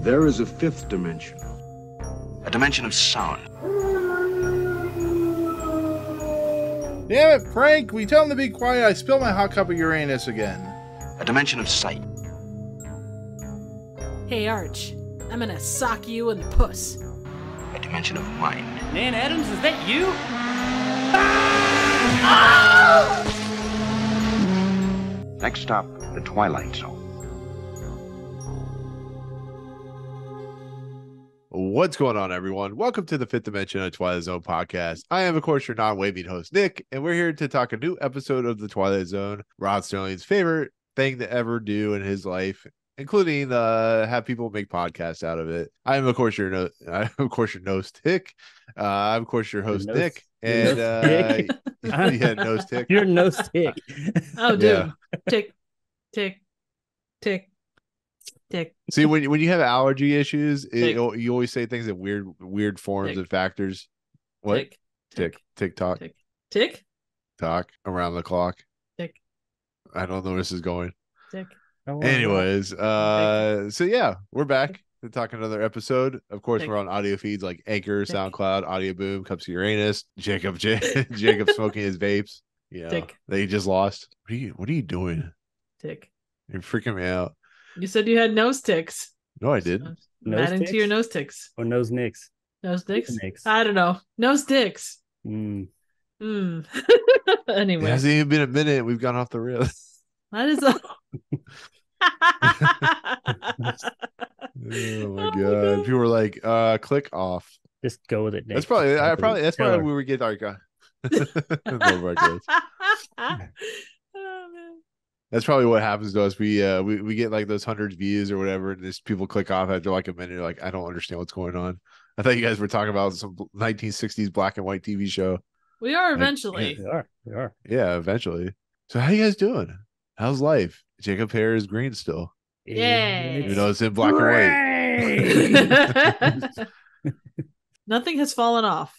There is a fifth dimension. A dimension of sound. Damn it, Frank! We tell him to be quiet. I spilled my hot cup of Uranus again. A dimension of sight. Hey, Arch. I'm gonna sock you in the puss. A dimension of mind. Man, Adams, is that you? Next stop, the Twilight Zone. What's going on, everyone? Welcome to the Fifth Dimension of Twilight Zone podcast. I am, of course, your non-waving host, Nick, and we're here to talk a new episode of the Twilight Zone, Rod Serling's favorite thing to ever do in his life, including have people make podcasts out of it. I am, of course, your nose tick. I'm, of course, your host, Nick, and yeah, nose tick. You're nose tick. Oh, dude. Yeah. Tick, tick, tick, tick. See, when you have allergy issues, Tick. you always say things in weird forms Tick. and factors. What? Tick, Tick tock. tick, tick, Talk around the clock. tick, I don't know where this is going. tick. Anyways, so yeah, we're back to talk another episode. Of course, Tick. we're on audio feeds like Anchor, Tick. SoundCloud, Audio Boom, Cups of Uranus, Jacob smoking his vapes. Yeah, Tick. that he just lost. What are you doing? Tick. You're freaking me out. You said you had nose ticks. No, I didn't. Nose Adding to ticks? your nose ticks. Or nose nicks? Nose dicks? Nicks. I don't know. Nose dicks. Mm. Anyway. It hasn't even been a minute. We've gone off the rails. That is a... Oh my god! People were like, "Click off." Just go with it, Nick. That's probably. That's Tell probably her. we would get our guy. Love our kids. Oh, man. That's probably what happens to us. We get like those 100 views or whatever, and just people click off after like a minute. Like, I don't understand what's going on. I thought you guys were talking about some 1960s black and white TV show. We are eventually. We are. Yeah, eventually. So how you guys doing? How's life? Jacob hair is green still, Yay. even though it's in black and white. Nothing has fallen off.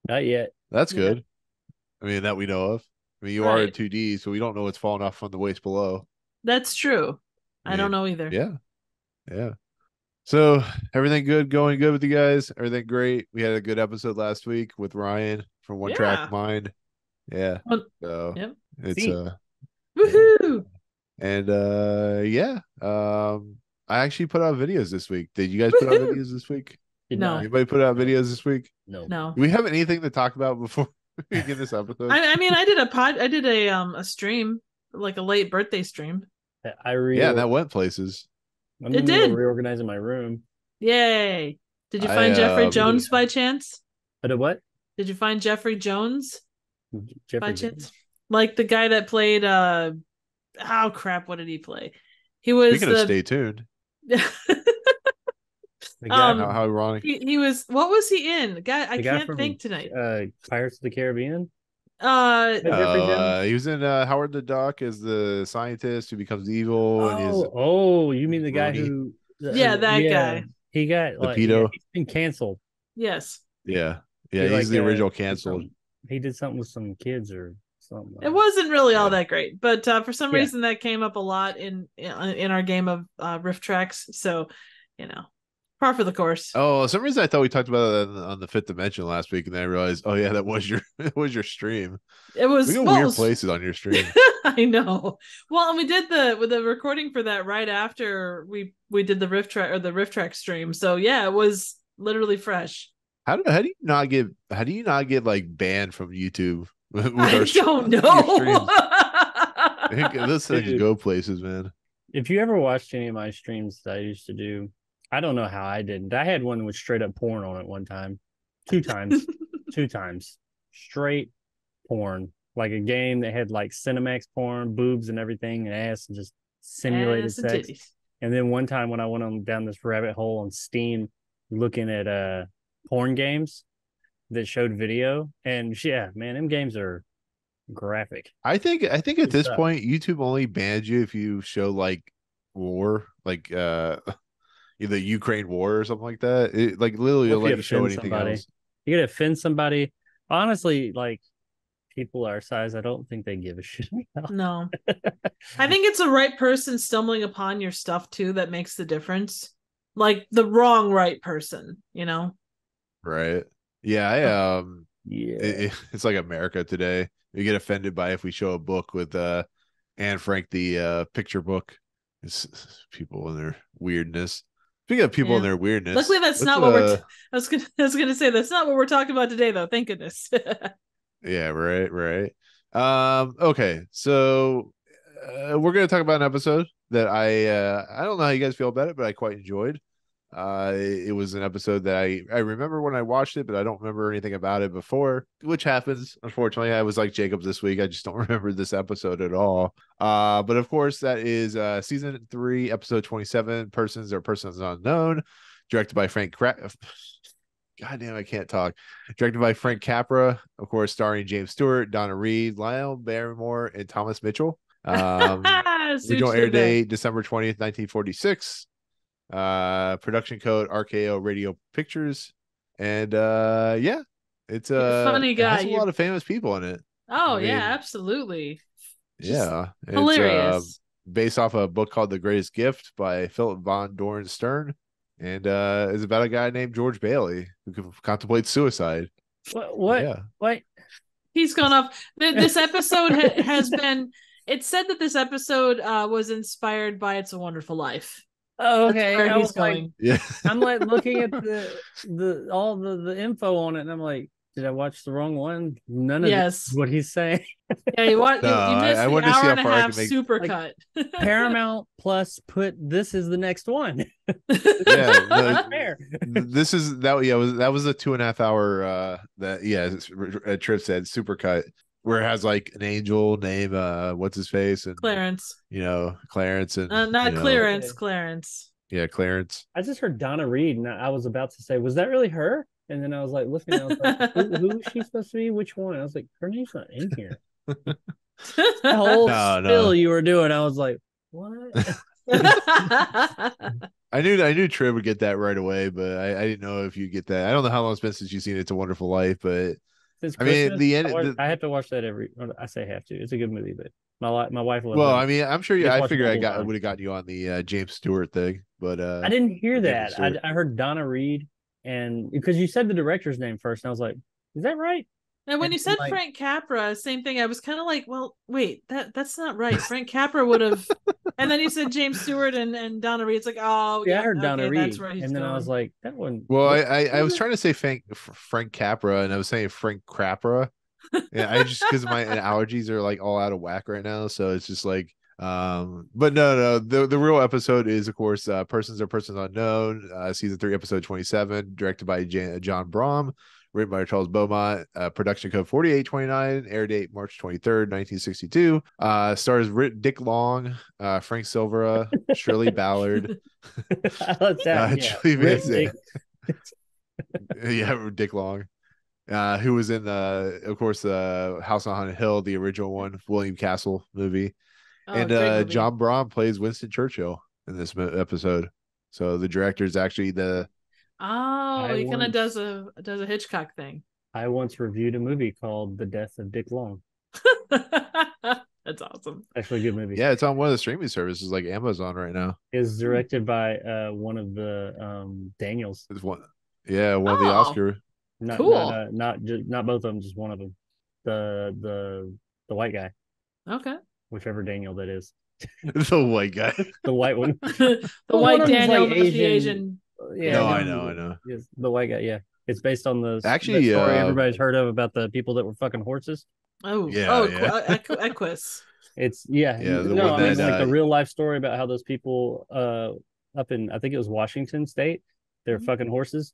Not yet. That's Yeah. good. I mean, that we know of. I mean, you are in Right. 2D, so we don't know what's falling off from the waist below. That's true. I don't Yeah. know either. Yeah. So everything good, going good with you guys? Everything great? We had a good episode last week with Ryan from One Yeah. Track Mind. Yeah. Well, So yep. it's See. Woohoo! and yeah. I actually put out videos this week. Did you guys put out Woohoo! videos this week? Did No. not. Anybody put out videos this week? No. No. Do we have anything to talk about before we begin this episode? I mean, I did a stream, like a late birthday stream. Yeah, and that went places. I'm It in the middle of did. reorganizing my room. Yay! Did you I, find Jeffrey um, Jones by chance? But what? Did you find Jeffrey Jones Jeffrey by Jones? chance? Like the guy that played oh crap, what did he play? He was Speaking of stay tuned. The guy, How ironic. he was, what was he in? The guy, I the guy can't from, think tonight. Pirates of the Caribbean. Uh Jeffrey Jones? He was in Howard the Duck as the scientist who becomes evil. You mean the guy Rooney. who? Yeah, that guy. He got The like pedo? he's been canceled. yes. Yeah, He, he's like, the original canceled. He did something with some kids or something. It wasn't really all Yeah. that great, but for some Yeah. reason that came up a lot in our game of riff tracks. So, par for the course. Oh, for some reason I thought we talked about it on the Fifth Dimension last week, and then I realized, oh yeah, that was your stream. It was We go well, weird places on your stream. I know. Well, and we did the recording for that right after we did the riff track stream. So yeah, it was literally fresh. How do you not get like banned from YouTube? with I our don't your know. streams? Those things Dude. go places, man. If you ever watched any of my streams that I used to do, I don't know how I didn't. I had one with straight up porn on it one time. 2 times. 2 times. Straight porn. Like a game that had like Cinemax porn, boobs and everything, and ass and just simulated Ass and sex. titties. And then one time when I went down this rabbit hole on Steam looking at porn games that showed video, and yeah, man, them games are graphic. I think at Good this stuff. point, YouTube only bans you if you show like war, like either Ukraine war or something like that. It, like literally, Or it'll if let you you show offend anything somebody. else. You gotta offend somebody. Honestly, like people our size, I don't think they give a shit. No. I think it's the right person stumbling upon your stuff too that makes the difference. like the wrong right person, you know? Right. Yeah. Yeah. It's like America today. We get offended by if we show a book with Anne Frank, the picture book. It's people and their weirdness. Speaking of people and their weirdness, luckily that's not what I was gonna say that's not what we're talking about today, though. Thank goodness. Yeah, right. Okay, so we're gonna talk about an episode that I don't know how you guys feel about it, but I quite enjoyed. It was an episode that I remember when I watched it, but I don't remember anything about it before, which happens. Unfortunately, I was like Jacob this week. I just don't remember this episode at all. But of course, that is season 3, episode 27, Persons or Persons Unknown, directed by Frank God damn, I can't talk. Directed by Frank Capra, of course, starring James Stewart, Donna Reed, Lionel Barrymore, and Thomas Mitchell. Original air date December 20th, 1946. Production code RKO Radio Pictures. And yeah, it's funny guy. It has a lot of famous people in it. Oh, yeah, absolutely. Yeah. Hilarious. It's based off a book called The Greatest Gift by Philip von Doren Stern. And is about a guy named George Bailey who contemplates suicide. What? Yeah. What? He's gone off. This episode has been. It's said that this episode was inspired by "It's a Wonderful Life." Oh, okay. That's where he's going. Like, yeah. I'm like looking at all the info on it, and I'm like, did I watch the wrong one? None of this is what he's saying. Yeah, you missed I the wanted to see hour how and a far I half could make supercut. Paramount Plus put this is the next one. Yeah, Not fair. This is that. Yeah, that was a 2.5 hour. Trip said supercut where it has like an angel name. What's his face and Clarence. Clarence and not Clarence. Clarence. Yeah, Clarence. I just heard Donna Reed, and I was about to say, was that really her? And then I was like, looking, I was like, who is she supposed to be? Which one? I was like, her name's not in here. The whole spill you were doing, I was like, what? I knew Triv would get that right away, but I didn't know if you get that. I don't know how long it's been since you've seen It's a Wonderful Life, but I mean, the end. I have to watch that I say have to. It's a good movie, but my wife. Well, I mean, I'm sure I figured I would have gotten you on the James Stewart thing, but I didn't hear that. I heard Donna Reed, and because you said the director's name first, and I was like, is that right? And when you said Frank Capra, same thing. I was kind of like, well, wait, that's not right. Frank Capra would have. And then you said James Stewart and Donna Reed. It's like, oh, yeah, I heard Donna Reed. That's where he's and then going. I was like, that one. Well, I was trying to say Frank Capra, and I was saying Frank Crapra. Yeah, I just because my allergies are like all out of whack right now, so it's just like. But no, the real episode is of course Persons or Persons Unknown, season 3, episode 27, directed by John Brahm. Written by Charles Beaumont, production code 4829, air date March 23rd, 1962. Stars Dick Long, Frank Silvera, Shirley Ballard. Dick Long. Who was in of course, House on Haunted Hill, the original one, William Castle movie. And John Brahm plays Winston Churchill in this episode. So the director is actually he kind of does a Hitchcock thing. I once reviewed a movie called The Death of Dick Long. That's awesome. Actually, a good movie. Yeah, it's on one of the streaming services like Amazon right now. It's directed by one of the Daniels. It's one of the Oscar. Not both of them, just one of them. The white guy. Okay. Whichever Daniel that is. The white guy. The white one. The white Daniel, like the Asian. Yeah, no, I know. Yes, the white guy. Yeah, it's based on the story everybody's heard of about the people that were fucking horses. Equus. It's like the real life story about how those people up in I think it was Washington State, they're fucking horses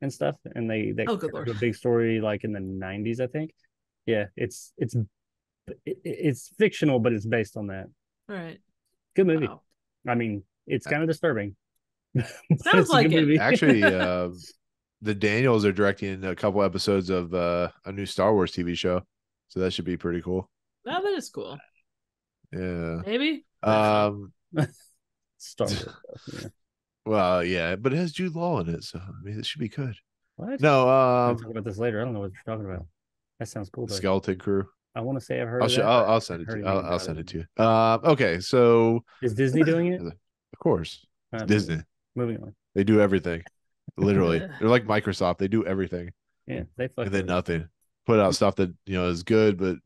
and stuff, and they a big story like in the 90s, I think. Yeah, it's fictional, but it's based on that. Right. Good movie. Wow. I mean, it's kind of disturbing. Sounds like it. Movie. Actually, the Daniels are directing a couple episodes of a new Star Wars TV show, so that should be pretty cool. Oh, that is cool. Yeah. Maybe. Star Wars. Yeah. Well, yeah, but it has Jude Law in it, so I mean, it should be good. What? No. I'll talk about this later. I don't know what you're talking about. That sounds cool. Though. Skeleton Crew. I want to say I've heard. I'll send it to you. I'll send it to you. Okay, so is Disney doing it? Of course, it's Disney. Moving on. They do everything. Literally. They're like Microsoft. They do everything. Yeah, they fuck And then with nothing. Put out stuff that, is good, but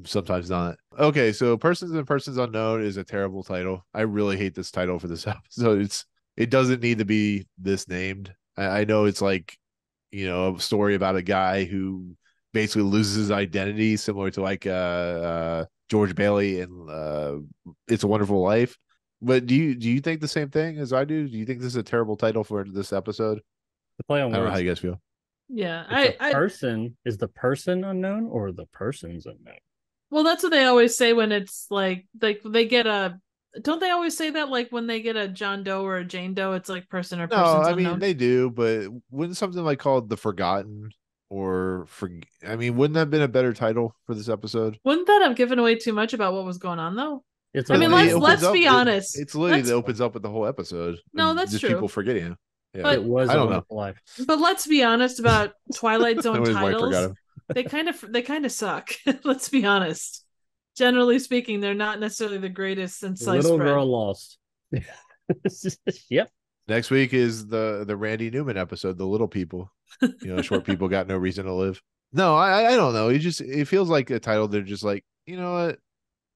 sometimes not. Okay, so Persons and Persons Unknown is a terrible title. I really hate this title for this episode. It doesn't need to be this named. I know it's like, a story about a guy who basically loses his identity, similar to like George Bailey and It's a Wonderful Life. But do you think the same thing as I do? Do you think this is a terrible title for this episode? the play on I don't know words. how you guys feel. Yeah, Is the person unknown or the person's unknown? well, that's what they always say when it's like they get a. Don't they always say that like when they get a John Doe or a Jane Doe, it's like person or No, person's I unknown. mean they do, but wouldn't something like called The Forgotten wouldn't that have been a better title for this episode? Wouldn't that have given away too much about what was going on though? It's I mean, It let's opens be up- honest. It's literally Let's- that opens up with the whole episode. No, of that's just true. people forgetting. Yeah, But- it was I a don't know. Wonderful Life. But let's be honest about Twilight Zone His wife forgot titles. him. They kind of suck. Let's be honest. Generally speaking, they're not necessarily the greatest since sliced Little bread. girl lost. Yep. Next week is the Randy Newman episode, The Little People. Short people got no reason to live. No, I don't know. It feels like a title. They're just like, you know what?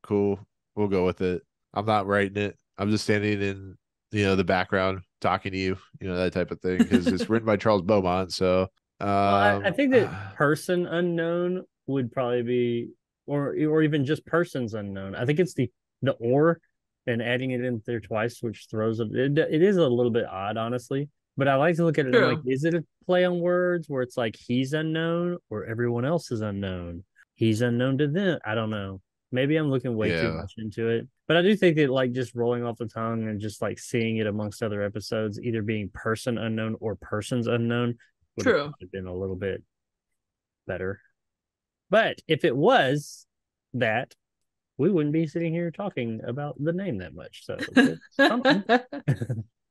Cool. We'll go with it. I'm not writing it. I'm just standing in, the background talking to you, that type of thing. Because it's written by Charles Beaumont. So I think that person unknown would probably be, or even just persons unknown. I think it's the or and adding it in there twice, which throws it. It is a little bit odd, honestly. But I like to look at it. I'm like, is it a play on words where it's like he's unknown or everyone else is unknown? He's unknown to them. I don't know. Maybe I'm looking way too much into it. But I do think that like just rolling off the tongue and just like seeing it amongst other episodes, either being person unknown or persons unknown, would have been a little bit better. But if it was that, we wouldn't be sitting here talking about the name that much. So something.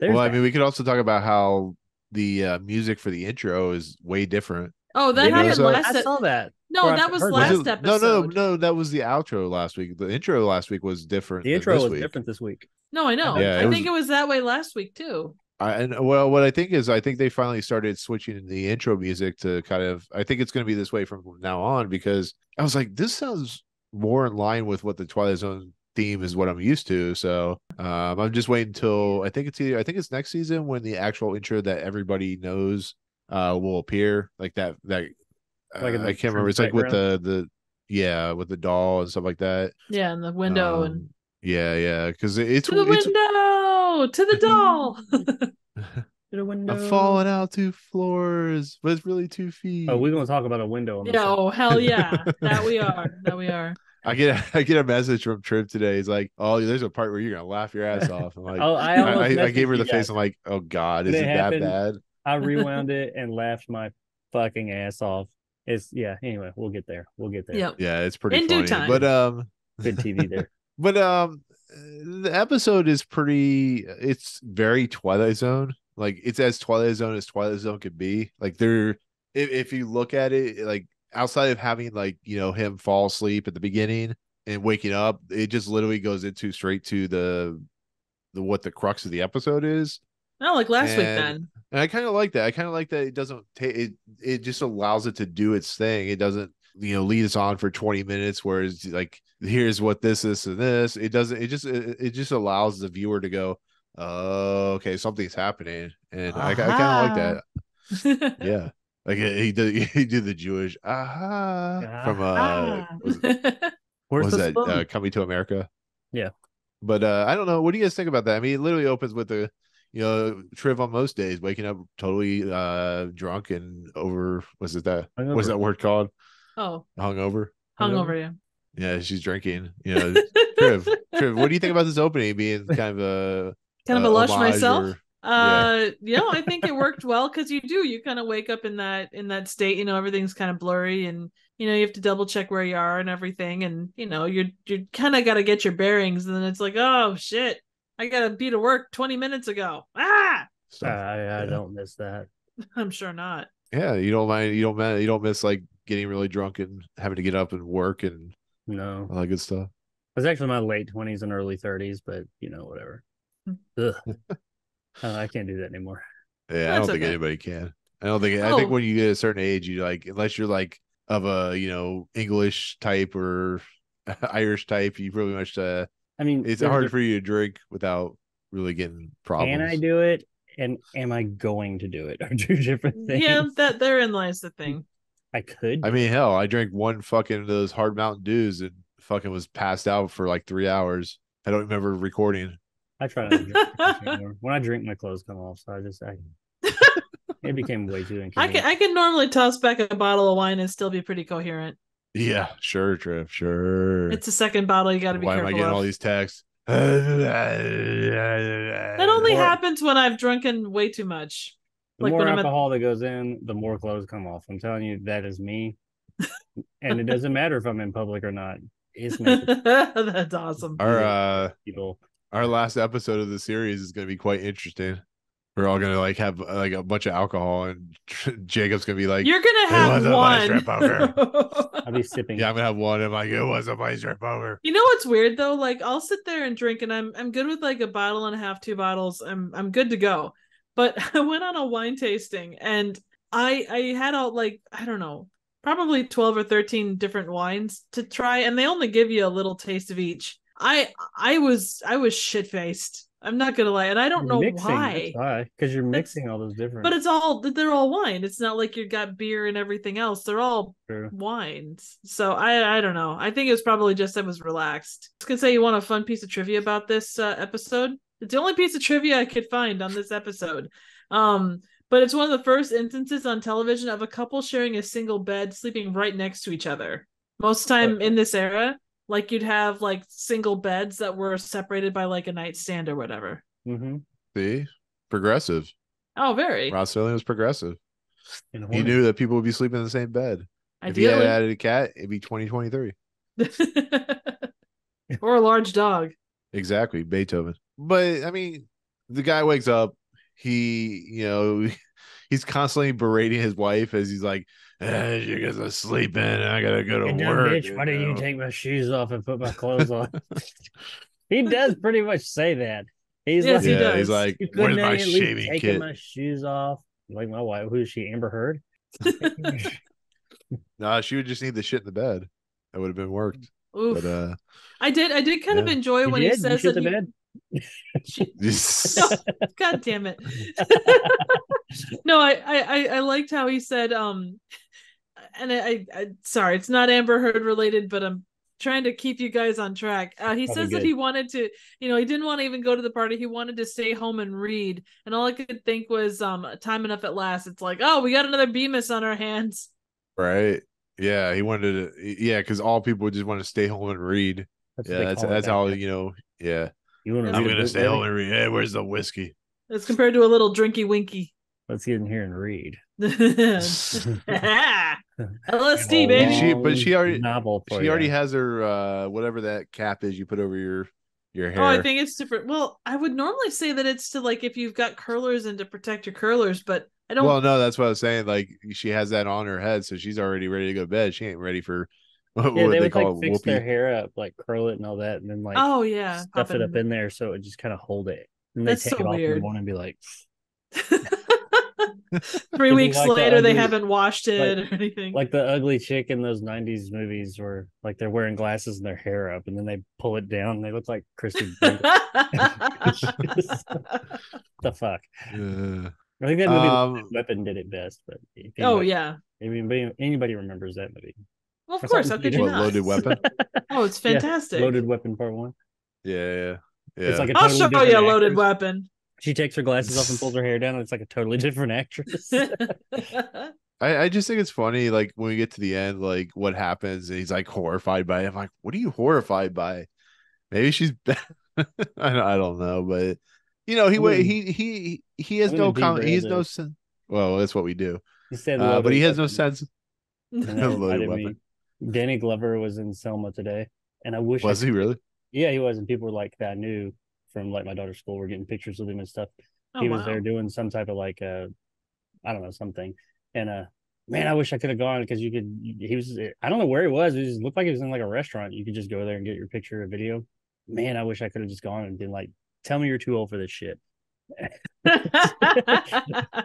I mean, we could also talk about how the music for the intro is way different. Oh, that happened last. I saw that. No, that was last episode. No, that was the outro last week. The intro last week was different. The intro was different this week. No, I know. Yeah, I think it was that way last week too. What I think is, I think they finally started switching the intro music to kind of. I think it's going to be this way from now on, because I was like, this sounds more in line with what the Twilight Zone theme is, what I'm used to. So I'm just waiting until I think it's next season when the actual intro that everybody knows will appear, like that. Like I can't remember. It's like with the with the doll and stuff like that. Yeah, and the window and yeah, because it's to the window, to the doll. To the window. I'm falling out 2 floors, but it's really 2 feet. Oh, we're gonna talk about a window. On oh hell yeah, that we are. I get a message from Triv today. He's like, "Oh, there's a part where you're gonna laugh your ass off." I'm like, I gave her the face. I'm like, "Oh God, is it that bad?" I rewound it and laughed my fucking ass off. Anyway, we'll get there. Yep. Yeah, it's pretty in funny. due time. But good TV there. But the episode is it's very Twilight Zone. Like, it's as Twilight Zone could be. Like, if you look at it, like, outside of having, like, him fall asleep at the beginning and waking up, it just literally goes straight to the what the crux of the episode is. Not like last week then. And I kind of like that. It doesn't take it. It just allows it to do its thing. It doesn't, lead us on for 20 minutes. Whereas, like, here's what this and this. It doesn't. It just allows the viewer to go, oh, okay, something's happening, and I kind of like that. Yeah, like he did the Jewish from Where's was the that Coming to America? Yeah, but I don't know. What do you guys think about that? I mean, it literally opens with the Triv on most days waking up totally drunk and over. What's that word called? Oh, hungover. Yeah. Yeah, she's drinking. Triv, what do you think about this opening being kind of a lush myself? Yeah. I think it worked well, because you kind of wake up in that state, everything's kind of blurry, and you have to double check where you are and everything, and you kind of got to get your bearings, and then it's like, oh shit, I gotta be to work 20 minutes ago. I don't miss that. I'm sure not. Yeah, you don't miss like getting really drunk and having to get up and work and no all that good stuff. It was actually my late 20s and early 30s, but whatever. Ugh. I can't do that anymore. Yeah, I That's don't think okay. anybody can. I don't think. I think Oh. when you get a certain age, you like, unless you're like of a English type or Irish type, you pretty much I mean, it's there's hard for you to drink without really getting can I problems. do it and am I going to do it are two different Yeah, things. that therein lies the thing. I could. I mean, hell, I drank one fucking of those hard Mountain Dews and fucking was passed out for like 3 hours. I don't remember recording. I try not to drink anymore. When I drink, my clothes come off, so it became way too inconvenient. I can normally toss back a bottle of wine and still be pretty coherent. Yeah, sure, Triff, sure. It's the second bottle you got to be Why am I careful getting of. all these texts? That only happens when I've drunken way too much. The Like more when I'm alcohol that goes in, the more clothes come off. I'm telling you, that is me. And it doesn't matter if I'm in public or not. It's naked That's awesome. people. Our last episode of the series is going to be quite interesting. We're all gonna like have like a bunch of alcohol, and Jacob's gonna be like, You're gonna "It have was a one. strip poker." I'll be sipping. Yeah, I'm gonna have one. I'm like, it was a strip poker. You know what's weird though? Like I'll sit there and drink, and I'm good with like a bottle and a half, 2 bottles. I'm good to go. But I went on a wine tasting, and I had all like I don't know, probably 12 or 13 different wines to try, and they only give you a little taste of each. I was shit faced. I'm not gonna lie, and I don't know why. Because you're mixing all those different. But they're all wine. It's not like you got beer and everything else. They're all wines. So I don't know. I think it was probably just I was relaxed. I was gonna say, you want a fun piece of trivia about this episode? It's the only piece of trivia I could find on this episode. But it's one of the first instances on television of a couple sharing a single bed, sleeping right next to each other. Most time in this era, like you'd have like single beds that were separated by like a nightstand or whatever. Mm-hmm. See, progressive. Oh, very. Rod Serling was progressive. He He knew that people would be sleeping in the same bed. Ideally. If he had added a cat, it'd be 2023. Or a large dog. Exactly, Beethoven. But I mean, the guy wakes up. He's constantly berating his wife as he's like, "You guys are sleeping. I gotta go to work." Bitch, why didn't you take my shoes off and put my clothes on? He does pretty much say that. He's yes, like, he does. He's like, "Where's my shaving taking kit?" my shoes off. Like my wife, who is she? Amber Heard. Nah, she would just need the shit in the bed. That would have been worked. Oof. But I did kind of enjoy when he says that bed. No, God damn it. No, I liked how he said and I sorry, it's not Amber Heard related, but I'm trying to keep you guys on track. He says that he wanted to, he didn't want to even go to the party. He wanted to stay home and read. And all I could think was time enough at last. It's like, oh, we got another Bemis on our hands. Right. Yeah, he wanted to. Yeah, because all people just want to stay home and read. That's how Yeah, I'm gonna stay home and read. Hey, where's the whiskey? As compared to a little drinky winky. Let's get in here and read. LSD, baby. She already has her whatever that cap is you put over your hair. Oh, I think it's different. Well, I would normally say that it's to like if you've got curlers and to protect your curlers, but I don't. Well, no, that's what I was saying. Like she has that on her head, so she's already ready to go to bed. She ain't ready for what they they would call like fix their hair up, like curl it and all that, and then like stuff it up in there so it just kind of hold it. And that's they take so it off weird. in the morning and be like 3 weeks like later they haven't washed it or anything. Like the ugly chick in those 90s movies where like they're wearing glasses and their hair up and then they pull it down and they look like Christy. The fuck. I think that movie Weapon did it best, but anybody remembers that movie. Well, of course, how could you not? Loaded Weapon. Oh, it's fantastic. Loaded Weapon Part 1. Yeah. It's like I'll show you a Loaded Weapon. She takes her glasses off and pulls her hair down, and it's like a totally different actress. I just think it's funny, like when we get to the end, like what happens, and he's like horrified by it. I'm like, what are you horrified by? Maybe she's bad. I don't know, but he has no comment. He has no sense. Well, that's what we do. He said, but he has no sense. Loaded Weapon. Danny Glover was in Selma today, and I wish he really? Yeah, he was, and people were like that I knew from like my daughter's school were getting pictures of him and stuff. He was there doing some type of like I don't know, something. And man, I wish I could have gone because I don't know where he was. It just looked like he was in like a restaurant. You could just go there and get your picture or video. Man, I wish I could have just gone and been like, tell me you're too old for this shit. I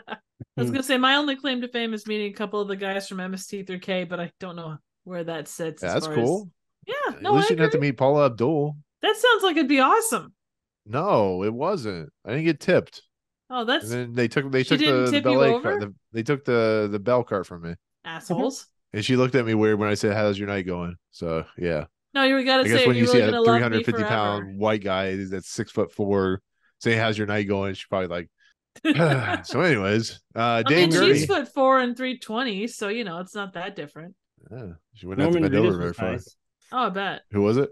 was gonna say my only claim to fame is meeting a couple of the guys from MST3K, but I don't know where that sits. Yeah, as that's far cool. As... Yeah, At no, least I you didn't have to agree. meet Paula Abdul. That sounds like it'd be awesome. No, it wasn't. I didn't get tipped. Oh, And that's then they took she didn't the tip you ballet cart. over, They took the bell cart from me, assholes. and she looked at me weird when I said, "How's your night going?" So yeah, No, you gotta I guess say, are when you you see really a gonna love me 350 forever? pound white guy that's 6'4" saying, "How's your night going?" She's probably like. So, anyways, I Dave mean, she's Gurney. 4'4" and 320, so you know it's not that different. Yeah, she wouldn't have to Norman bend over Reedus very was far. nice. Oh, I bet. Who was it?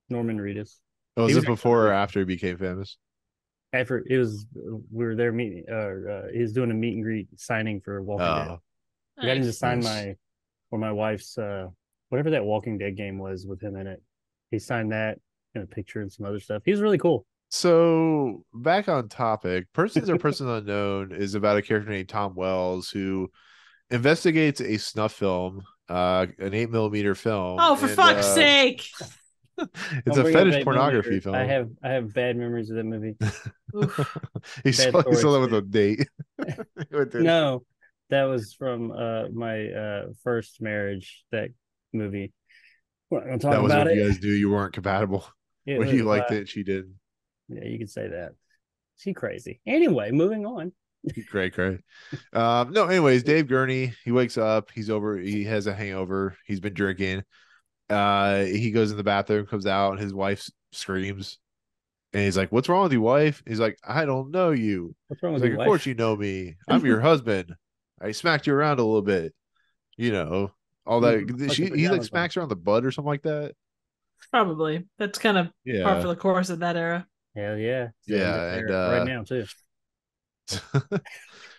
Norman Reedus. Oh, was He it was before or actually- after he became famous? After it was, we were there meeting. He was doing a meet and greet signing for Walking Dead. Oh, I got him to Nice. sign Nice. my wife's whatever that Walking Dead game was with him in it. He signed that and a picture and some other stuff. He was really cool. so back on topic. Persons or Persons Unknown is about a character named Tom Wells who investigates a snuff film, an 8mm film. Oh, for and, fuck's sake! It's Don't a bring up fetish 8mm. pornography film. I have bad memories of that movie. Oof. he bad saw stories, that with too. a date. With it. No, that was from my first marriage. That movie. We're not gonna talk That was about when it. you guys knew you weren't compatible. It When was, you liked it, she didn't. Yeah, you could say that. She crazy. Anyway, moving on. Great. No, anyways, Dave Gurney, he wakes up, he has a hangover, he's been drinking. He goes in the bathroom, comes out, and his wife screams. And he's like, "What's wrong with you, wife?" He's like, "I don't know you." What's wrong He's with like, your "Of course wife? you know me. I'm your husband. I smacked you around a little bit. You know, all that." He like smacks her on the butt or something like that. Probably. That's kind of par for Yeah. the course of that era. Hell yeah. Yeah, and right now too.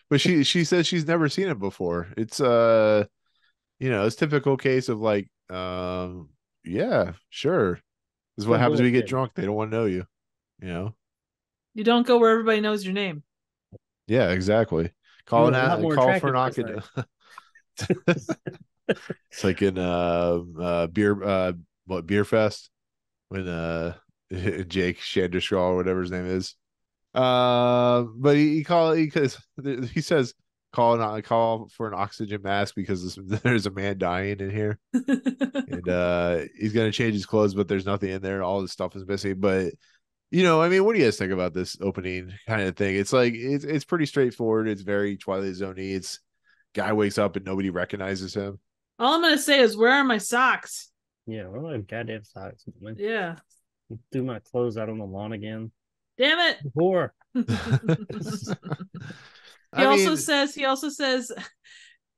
but she says she's never seen him before. It's it's typical case of like, yeah, sure. This is what Some happens when you get bullshit. drunk. They don't want to know you. You know? You don't go where everybody knows your name. Yeah, exactly. You were a lot more Call for attractive an last It's like in beer fest when Jake Shandershaw or whatever his name is. But he says call for an oxygen mask because there's a man dying in here. And he's gonna change his clothes, but there's nothing in there. All the stuff is missing. But I mean, what do you guys think about this opening kind of thing? It's like it's pretty straightforward. It's very Twilight Zone-y. It's guy wakes up and nobody recognizes him. All I'm gonna say is, where are my socks? Yeah, what are my goddamn socks, man? Yeah. Threw my clothes out on the lawn again. Damn it. Whore. He also says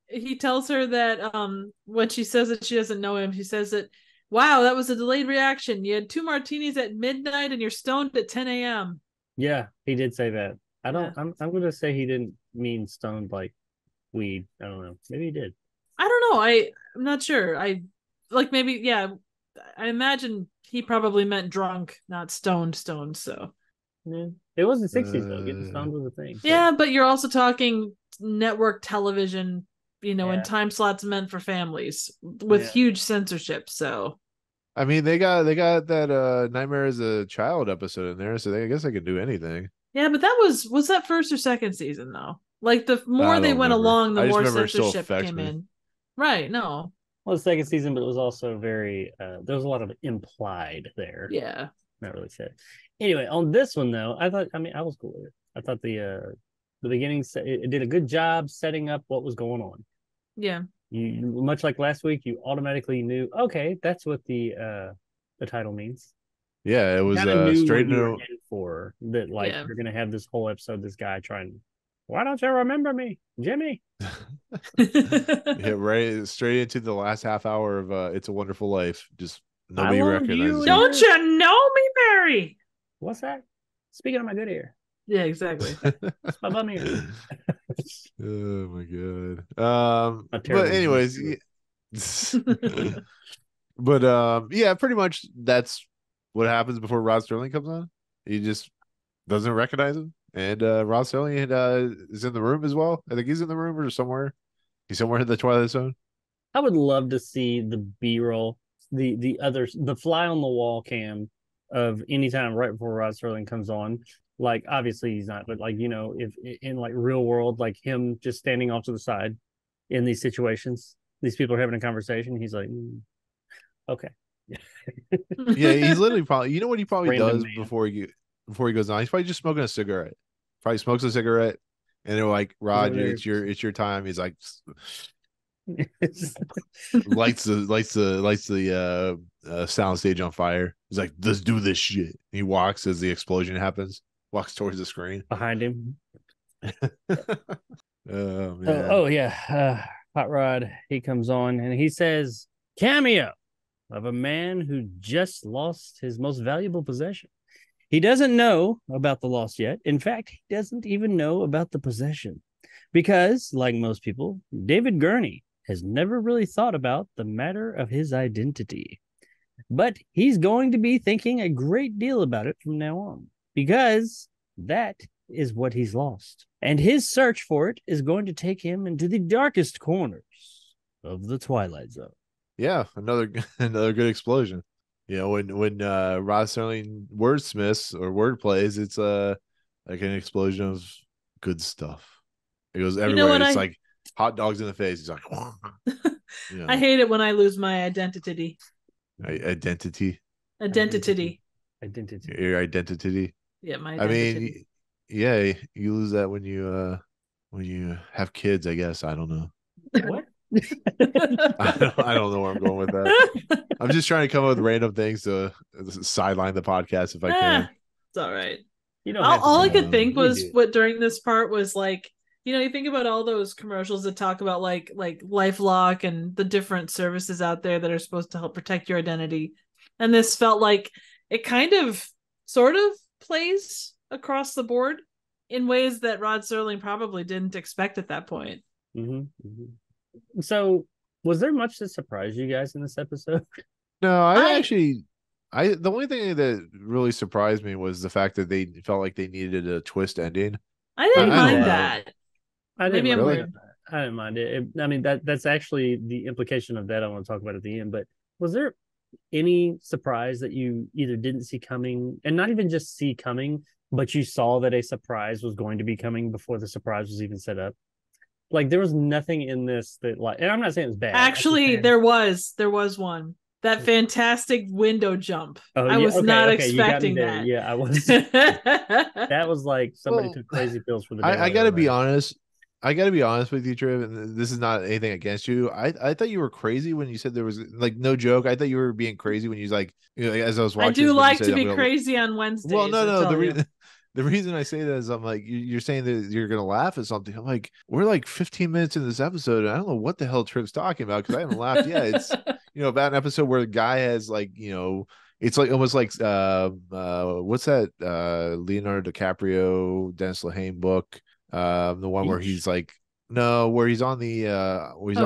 he tells her that when she says that she doesn't know him, she says that, wow, that was a delayed reaction. You had 2 martinis at midnight and you're stoned at 10 a.m. Yeah, he did say that. Yeah. I'm gonna say he didn't mean stoned like weed. I don't know. Maybe he did. I don't know. I'm not sure. I imagine he probably meant drunk, not stoned, so. Yeah. It was the 60s though. Getting stoned was a thing. So. Yeah, but you're also talking network television, Yeah. and time slots meant for families with huge censorship. So, I mean, they got that Nightmare as a Child episode in there, so I guess they could do anything. yeah, but that was that first or second season though? Like the more they went remember. along, the I just more remember it still censorship affects came me. in. Right? No. Well, the second season, but it was also very there was a lot of implied there. Yeah. Not really said. Anyway, on this one though, I was cool with it. I thought the beginning it did a good job setting up what was going on. Yeah. You much like last week, you automatically knew, okay, that's what the title means. Yeah, it was straight in for that. Like you're gonna have this whole episode, this guy trying. Why don't you remember me, Jimmy? Yeah, right straight into the last half hour of It's a Wonderful Life. Just nobody recognizes him. Don't you know me, Mary? What's that? Speaking of my good ear. Yeah, exactly. It's my bum ear. Oh my god. But anyways, but yeah, pretty much that's what happens before Rod Serling comes on. He just doesn't recognize him. And Rod Serling is in the room as well. I think he's in the room or somewhere. He's somewhere in the Twilight Zone. I would love to see the B-roll, the fly on the wall cam of any time right before Rod Serling comes on. Like, obviously he's not, but like, if in like real world, like him just standing off to the side in these situations, these people are having a conversation. He's like, okay. Yeah, he's literally probably. You know what he probably Random does man. before he goes on? He's probably just smoking a cigarette. Probably smokes a cigarette, and they're like, "Rod, there. it's your time." He's like, It's- lights the sound stage on fire. He's like, "Let's do this shit." He walks as the explosion happens. Walks towards the screen. behind him. Oh man. Oh yeah. Hot Rod, he comes on and he says, cameo of a man who just lost his most valuable possession. He doesn't know about the loss yet. In fact, he doesn't even know about the possession. Because, like most people, David Gurney has never really thought about the matter of his identity. But he's going to be thinking a great deal about it from now on. Because that is what he's lost. And his search for it is going to take him into the darkest corners of the Twilight Zone. Yeah, another good explosion. You know, when Rod Serling wordsmiths or word plays, it's like an explosion of good stuff. It goes everywhere. It's like hot dogs in the face. He's like, I hate it when I lose my identity. Identity. Your identity. Yeah, my identity. I mean, yeah, you lose that when you have kids, I guess. I don't know. What? I don't know where I'm going with that. I'm just trying to come up with random things to sideline the podcast if I can. It's all right. All I could think was what during this part was like, you think about all those commercials that talk about like LifeLock and the different services out there that are supposed to help protect your identity. And this felt like it kind of sort of plays across the board in ways that Rod Serling probably didn't expect at that point. Mm-hmm, mm-hmm. So was there much that surprised you guys in this episode? No, the only thing that really surprised me was the fact that they felt like they needed a twist ending. I didn't mind that. I didn't Maybe mind I didn't mind it. I mean, that's actually the implication of that I want to talk about at the end. But was there any surprise that you either didn't see coming, and not even just see coming, but you saw that a surprise was going to be coming before the surprise was even set up? Like, there was nothing in this that, like, and I'm not saying it's bad. Actually, there was one. That fantastic window jump. I was not expecting that. Yeah, I was. That was like somebody took crazy pills for the day. I got to be honest. I got to be honest with you, Triv, and this is not anything against you. I thought you were crazy when you said there was, like, no joke. I thought you were being crazy when you was like, as I was watching. I do like to be crazy on Wednesdays. Well, no. The reason I say that is I'm like, you're saying that you're going to laugh at something. I'm like, we're like 15 minutes into this episode, and I don't know what the hell Triv's talking about because I haven't laughed yet. It's, about an episode where the guy has, like, it's like almost like, what's that Leonardo DiCaprio, Dennis Lehane book? The one where he's like, where he's on the,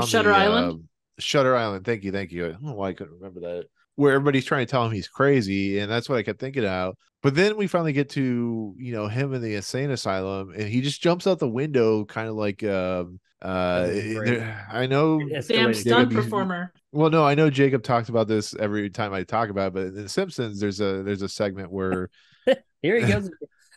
Shutter Island? Shutter Island. Thank you. I don't know why I couldn't remember that. Where everybody's trying to tell him he's crazy, and that's what I kept thinking out. But then we finally get to, him in the insane asylum, and he just jumps out the window, kind of like, I know, damn stunt performer. Well, no, I know Jacob talks about this every time I talk about it, but in The Simpsons, there's a segment where here he goes,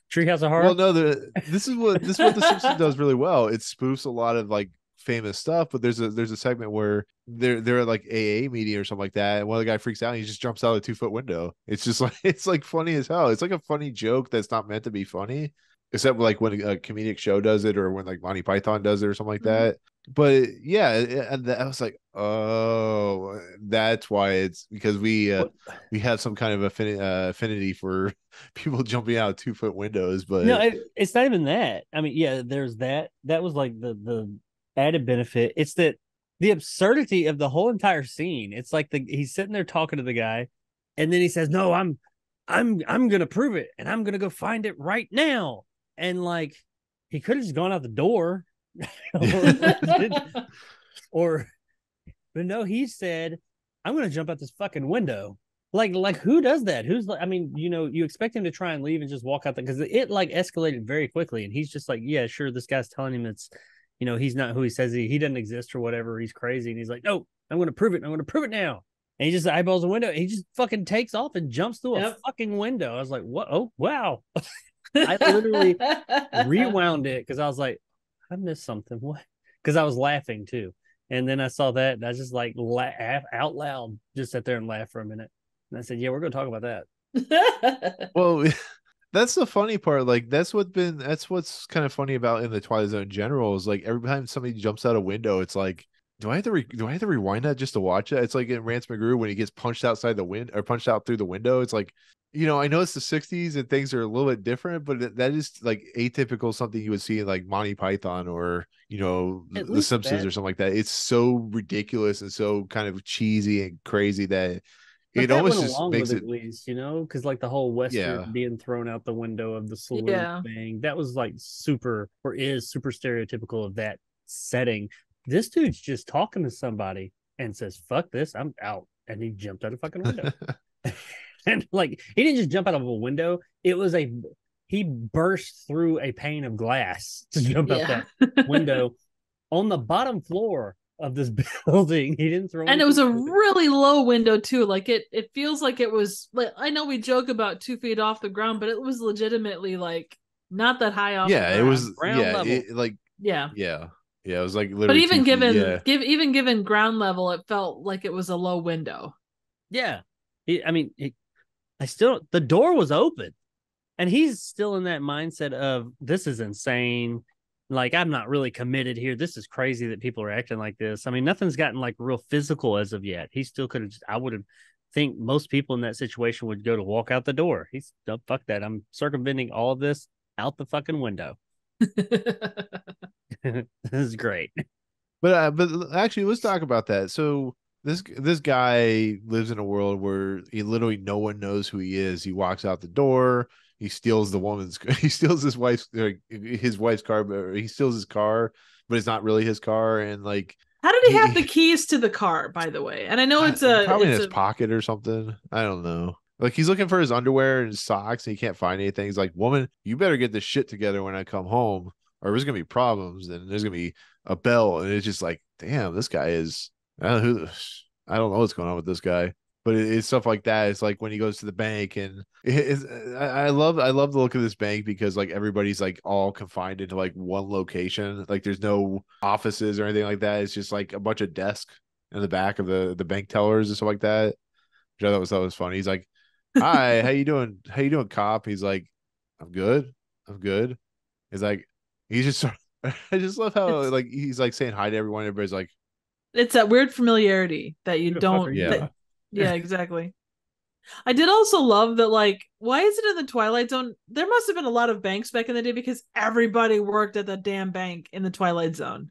Treehouse of Horror. Well, no, this is what The Simpsons does really well. It spoofs a lot of like famous stuff, but there's a segment where they're at like AA meeting or something like that, and one of the guy freaks out and he just jumps out of a 2-foot window. It's just like, it's like funny as hell. It's like a funny joke that's not meant to be funny, except like when a comedic show does it, or when like Monty Python does it or something like that. But yeah, and I was like, oh, that's why. It's because we have some kind of affinity for people jumping out of 2-foot windows. But no, it's not even that. I mean, yeah, there's that. That was like the added benefit. It's that the absurdity of the whole entire scene. It's like he's sitting there talking to the guy, and then he says, "No, I'm gonna prove it, and I'm gonna go find it right now." And like, he could have just gone out the door. But no, he said, "I'm gonna jump out this fucking window." Like who does that? Who's like, I mean, you expect him to try and leave and just walk out there, because it like escalated very quickly, and he's just like, yeah, sure, this guy's telling him it's, he's not who he says he doesn't exist or whatever, he's crazy, and he's like, no, I'm gonna prove it now. And he just eyeballs the window, and he just fucking takes off and jumps through a fucking window. I was like, what? Oh, wow. I literally rewound it because I was like, I missed something. What? Because I was laughing too. And then I saw that and I just like laugh out loud, just sat there and laugh for a minute. And I said, yeah, we're going to talk about that. Well, that's the funny part. Like that's what's kind of funny about in the Twilight Zone in general is like every time somebody jumps out a window, it's like, do I have to rewind that just to watch that? It's like in Rance McGrew when he gets punched outside the wind or punched out through the window. It's like, I know it's the 60s and things are a little bit different, but that is like atypical something you would see in like Monty Python or, At The least Simpsons that, or something like that. It's so ridiculous and so kind of cheesy and crazy that but it that almost went just along with makes it it, at least, because like the whole Western yeah. being thrown out the window of the saloon Yeah. thing, that was like super or is super stereotypical of that setting. This dude's just talking to somebody and says, fuck this, I'm out. And he jumped out a fucking window. And like he didn't just jump out of a window, he burst through a pane of glass to jump out Yeah. that window on the bottom floor of this building. He didn't throw And it was a anything. really low window too. Like it feels like it was like, I know we joke about 2 feet off the ground, but it was legitimately like not that high off the Yeah, it ground. was, Ground yeah, level. Yeah. yeah, it was like But literally even 2 feet. given Yeah. even given ground level, it felt like it was a low window. Yeah. The door was open and he's still in that mindset of this is insane. Like, I'm not really committed here. This is crazy that people are acting like this. I mean, nothing's gotten like real physical as of yet. He still could have, I would have think most people in that situation would go to walk out the door. He's oh, fuck that. I'm circumventing all of this out the fucking window. This is great. But actually, let's talk about that. So this guy lives in a world where he literally no one knows who he is. He walks out the door. He steals he steals his wife's car, but he steals his car, but it's not really his car. And like, How did he have the keys to the car, by the way? And I know probably in his pocket or something. I don't know. Like he's looking for his underwear and his socks, and he can't find anything. He's like, "Woman, you better get this shit together when I come home, or there's gonna be problems, and there's gonna be a bell." And it's just like, damn, this guy is. I don't know what's going on with this guy, but it's stuff like that. It's like when he goes to the bank, and I love the look of this bank because like everybody's like all confined into like one location. Like there's no offices or anything like that. It's just like a bunch of desks in the back of the bank tellers and stuff like that. Which I thought was funny. He's like, "Hi, how you doing? How you doing, cop?" He's like, "I'm good. I'm good." He's like, he's just I just love how like he's like saying hi to everyone. Everybody's like, it's that weird familiarity that you Who the fuck don't. are you? yeah. Yeah, exactly. I did also love that, like, why is it in the Twilight Zone? There must have been a lot of banks back in the day because everybody worked at the damn bank in the Twilight Zone.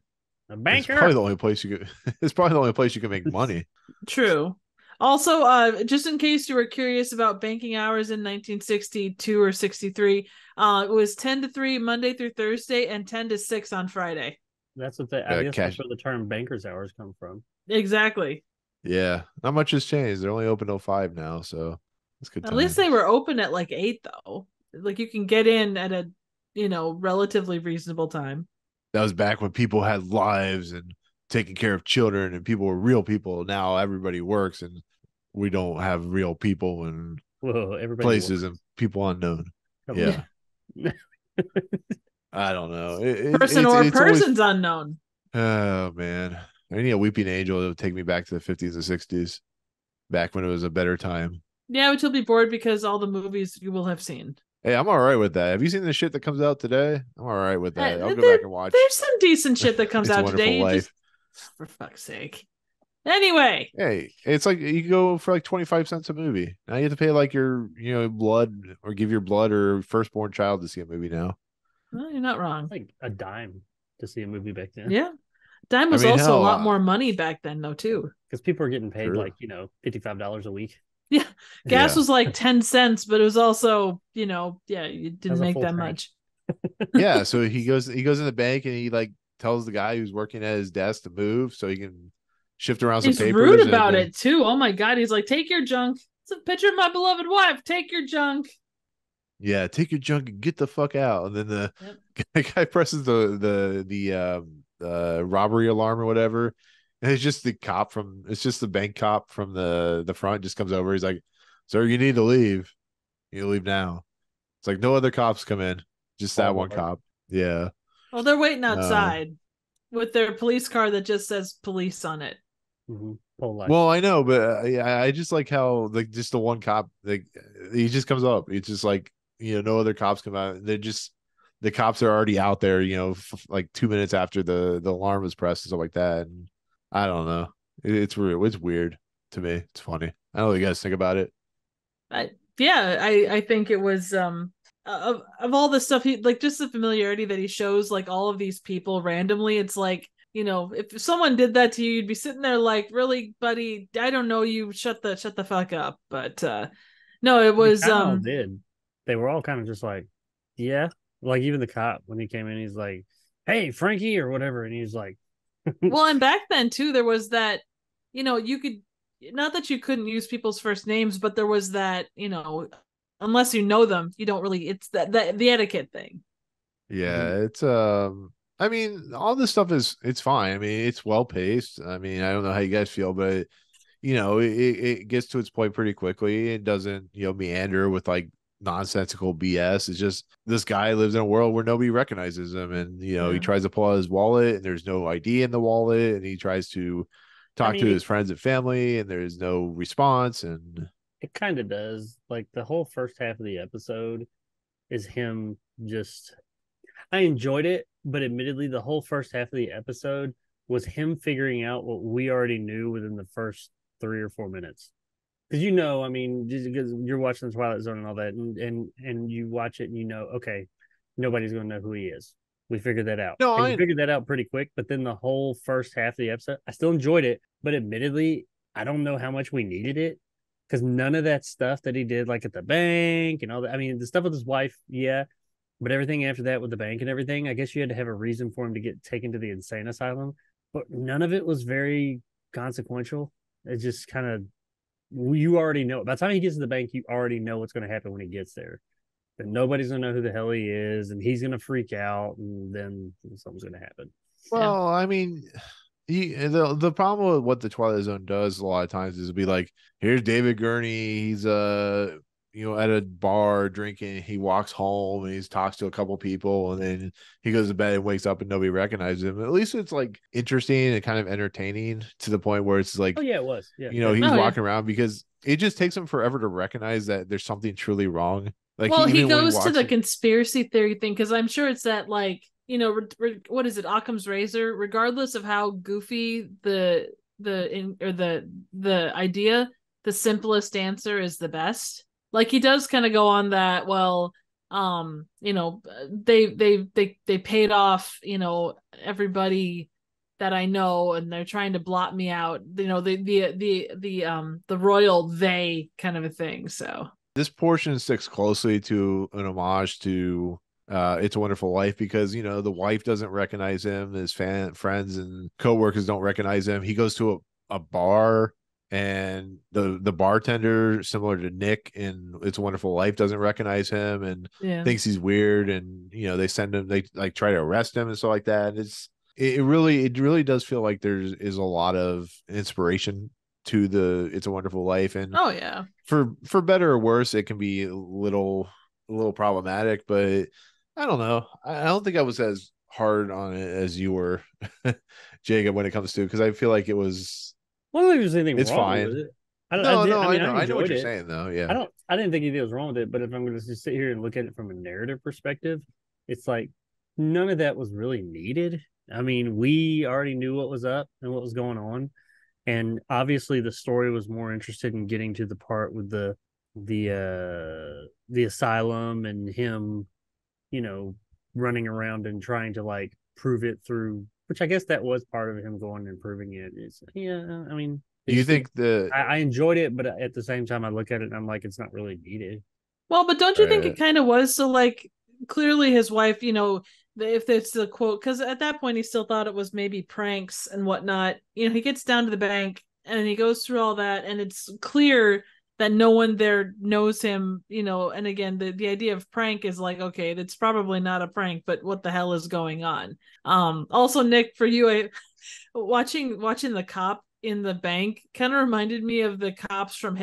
A It's banker. probably the only place you could. It's probably the only place you can make money. True. Also, just in case you were curious about banking hours in 1962 or 63, it was 10 to 3 Monday through Thursday and 10 to 6 on Friday. That's what I guess Cash. that's where the term banker's hours come from. Exactly. Yeah, not much has changed. They're only open till 5 now, so it's good. At least they were open at like 8 though. Like you can get in at a, relatively reasonable time. That was back when people had lives and taking care of children, and people were real people. Now everybody works, and we don't have real people and Whoa, everybody places works. and people unknown. Come Yeah. on. I don't know. Person or persons unknown. Oh man, I need a weeping angel to take me back to the 50s and 60s, back when it was a better time. Yeah, but you'll be bored because all the movies you will have seen. Hey, I'm all right with that. Have you seen the shit that comes out today? I'm all right with that. I'll go There- back and watch. There's some decent shit that comes It's a out Wonderful today. You Life. for fuck's sake. Anyway, Hey, it's like you go for like 25 cents a movie. Now you have to pay like your, blood or give your blood or firstborn child to see a movie now. well, you're not wrong. Like a dime to see a movie back then. Yeah. Dime was I mean, also hell, a lot more money back then, though, too. Because people are getting paid Sure. like, $55 a week. Yeah. Gas Yeah. was like 10 cents, but it was also, you didn't That's a make full that tank. much. Yeah, so he goes in the bank and he like tells the guy who's working at his desk to move so he can shift around some He's papers. rude and about then- it, too. Oh, my God. He's like, take your junk. It's a picture of my beloved wife. Take your junk. Yeah, take your junk and get the fuck out. And then the guy presses the robbery alarm or whatever. And it's just the bank cop from the front just comes over. He's like, "Sir, you need to leave. You need to leave now." It's like no other cops come in, just that one Ballard. cop. Yeah. Well, they're waiting outside with their police car that just says police on it. Mm-hmm. Well, I know, but I just like how like just the one cop, like he just comes up. It's just like, no other cops come out. They're just the cops are already out there, like 2 minutes after the alarm was pressed and stuff like that. And I don't know. It's real. It's weird to me. It's funny. I don't know what you guys think about it. I think it was of all the stuff he like, just the familiarity that he shows like all of these people randomly. It's like, if someone did that to you, you'd be sitting there like, really, buddy, I don't know you, shut the fuck up. But no, it was They all did. They were all kind of just like, yeah. Like even the cop when he came in, he's like, hey, Frankie or whatever, and he's like well, and back then too, there was that, you could, not that you couldn't use people's first names, but there was that, unless you know them, you don't really, it's that the etiquette thing. Yeah, it's I mean, all this stuff it's fine. I mean, it's well paced. I mean, I don't know how you guys feel, but it gets to its point pretty quickly. It doesn't, meander with like nonsensical BS. It's just this guy lives in a world where nobody recognizes him, and he tries to pull out his wallet and there's no ID in the wallet, and he tries to talk to his friends and family and there's no response. And it kind of does. Like the whole first half of the episode is him just, I enjoyed it, but admittedly the whole first half of the episode was him figuring out what we already knew within the first 3 or 4 minutes. Because I mean, just because you're watching the Twilight Zone and all that, and you watch it and okay, nobody's going to know who he is. We figured that out. No, we figured that out pretty quick. But then the whole first half of the episode, I still enjoyed it, but admittedly, I don't know how much we needed it, because none of that stuff that he did, like at the bank and all that. I mean, the stuff with his wife, yeah, but everything after that with the bank and everything, I guess you had to have a reason for him to get taken to the insane asylum. But none of it was very consequential. It just kind of, you already know. By the time he gets to the bank, you already know what's going to happen when he gets there. That nobody's going to know who the hell he is, and he's going to freak out, and then something's going to happen. Well, I mean, the problem with what the Twilight Zone does a lot of times is be like, here's David Gurney, he's at a bar drinking, he walks home and he talks to a couple people, and then he goes to bed and wakes up and nobody recognizes him. At least it's like interesting and kind of entertaining to the point where it's like, oh yeah, it was, yeah, he's walking around, because it just takes him forever to recognize that there's something truly wrong. Like, well, he goes to the conspiracy theory thing, because I'm sure it's that, like, what is it, Occam's razor? Regardless of how goofy the idea, the simplest answer is the best. Like, he does kind of go on that. Well, they paid off, everybody that I know, and they're trying to blot me out. The royal they kind of a thing. So this portion sticks closely to an homage to It's a Wonderful Life, because the wife doesn't recognize him, his friends and co-workers don't recognize him. He goes to a bar, and the bartender, similar to Nick in It's a Wonderful Life, doesn't recognize him and thinks he's weird, and they send him, they like try to arrest him and stuff like that. It really does feel like there is a lot of inspiration to the It's a Wonderful Life. And oh yeah, for better or worse, it can be a little problematic, but I don't know. I don't think I was as hard on it as you were, Jacob, when it comes to, because I feel like it was, well, I don't think there's anything wrong fine with it. I know what you're saying though. Yeah, I didn't think anything was wrong with it, but if I'm going to just sit here and look at it from a narrative perspective, it's like none of that was really needed. I mean, we already knew what was up and what was going on. And obviously the story was more interested in getting to the part with the asylum and him, running around and trying to like prove it through, which I guess that was part of him going and proving it. I mean, do you think I enjoyed it, but at the same time I look at it and I'm like, it's not really needed. Well, but don't you think it kind of was? So like, clearly his wife, if it's the quote, because at that point he still thought it was maybe pranks and whatnot. He gets down to the bank and he goes through all that, and it's clear that no one there knows him, and again, the idea of prank is like, okay, that's probably not a prank, but what the hell is going on? Also, Nick, for you, watching the cop in the bank kind of reminded me of the cops from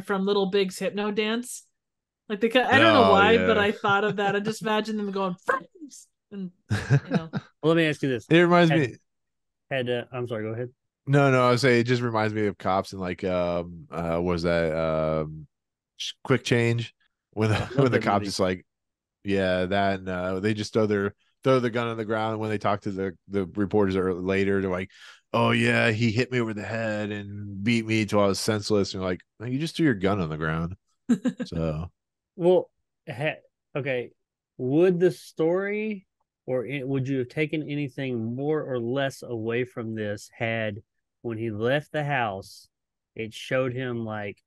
from Little Big's Hypno Dance. Like I don't know why, but yeah. I thought of that. I just imagine them going friends, and Well, let me ask you this: It reminds me. I'm sorry. Go ahead. No, I was saying it just reminds me of cops and like was that Quick Change when Love when the that cops movie. just like that and they just throw the gun on the ground, and when they talk to the reporters later, they're like, oh yeah, he hit me over the head and beat me till I was senseless, and you're like, no, you just threw your gun on the ground. So Well, okay. Would the story, would you have taken anything more or less away from this had when he left the house, it showed him like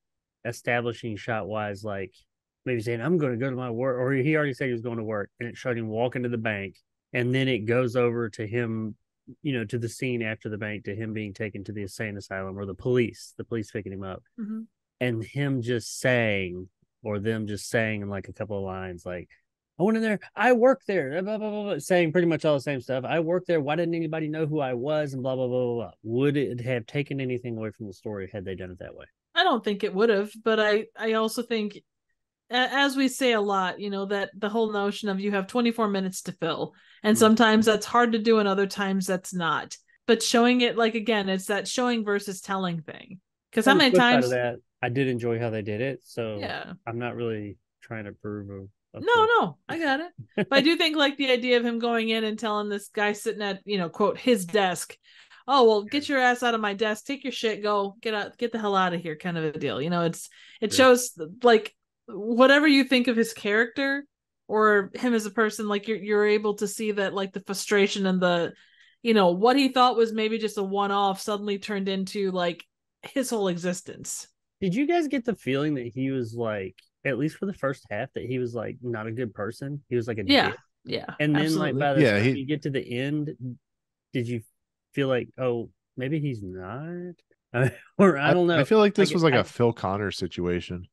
establishing shot wise, like maybe saying, I'm going to go to my work, or he already said he was going to work, and it showed him walking to the bank. And then it goes over to him, to the scene after the bank, to him being taken to the insane asylum or the police picking him up, Mhm. and him just saying, or them just saying in like a couple of lines, like, I went in there, I work there, blah, blah, blah, blah, saying pretty much all the same stuff. I work there. Why didn't anybody know who I was? And blah, blah, blah, blah, blah. Would it have taken anything away from the story had they done it that way? I don't think it would have, but I also think, as we say a lot, that the whole notion of you have 24 minutes to fill, and sometimes that's hard to do, and other times that's not. But showing it, like, again, it's that showing versus telling thing. Because how On the many flip side of times? that, I did enjoy how they did it. So Yeah. I'm not really trying to prove a No, I got it. But I do think, like, the idea of him going in and telling this guy sitting at, quote, his desk, oh, well, get your ass out of my desk, take your shit, go, get the hell out of here, kind of a deal. It shows, like, whatever you think of his character or him as a person, like, you're able to see that, like, the frustration and the, what he thought was maybe just a one-off suddenly turned into, like, his whole existence. Did you guys get the feeling that he was like, at least for the first half, that he was like not a good person? He was like a Yeah. dick. Yeah. And then like Absolutely. by the Yeah, time he- you get to the end, did you feel like, oh, maybe he's not? Or I don't I know. feel like this was like I, a Phil Connor situation.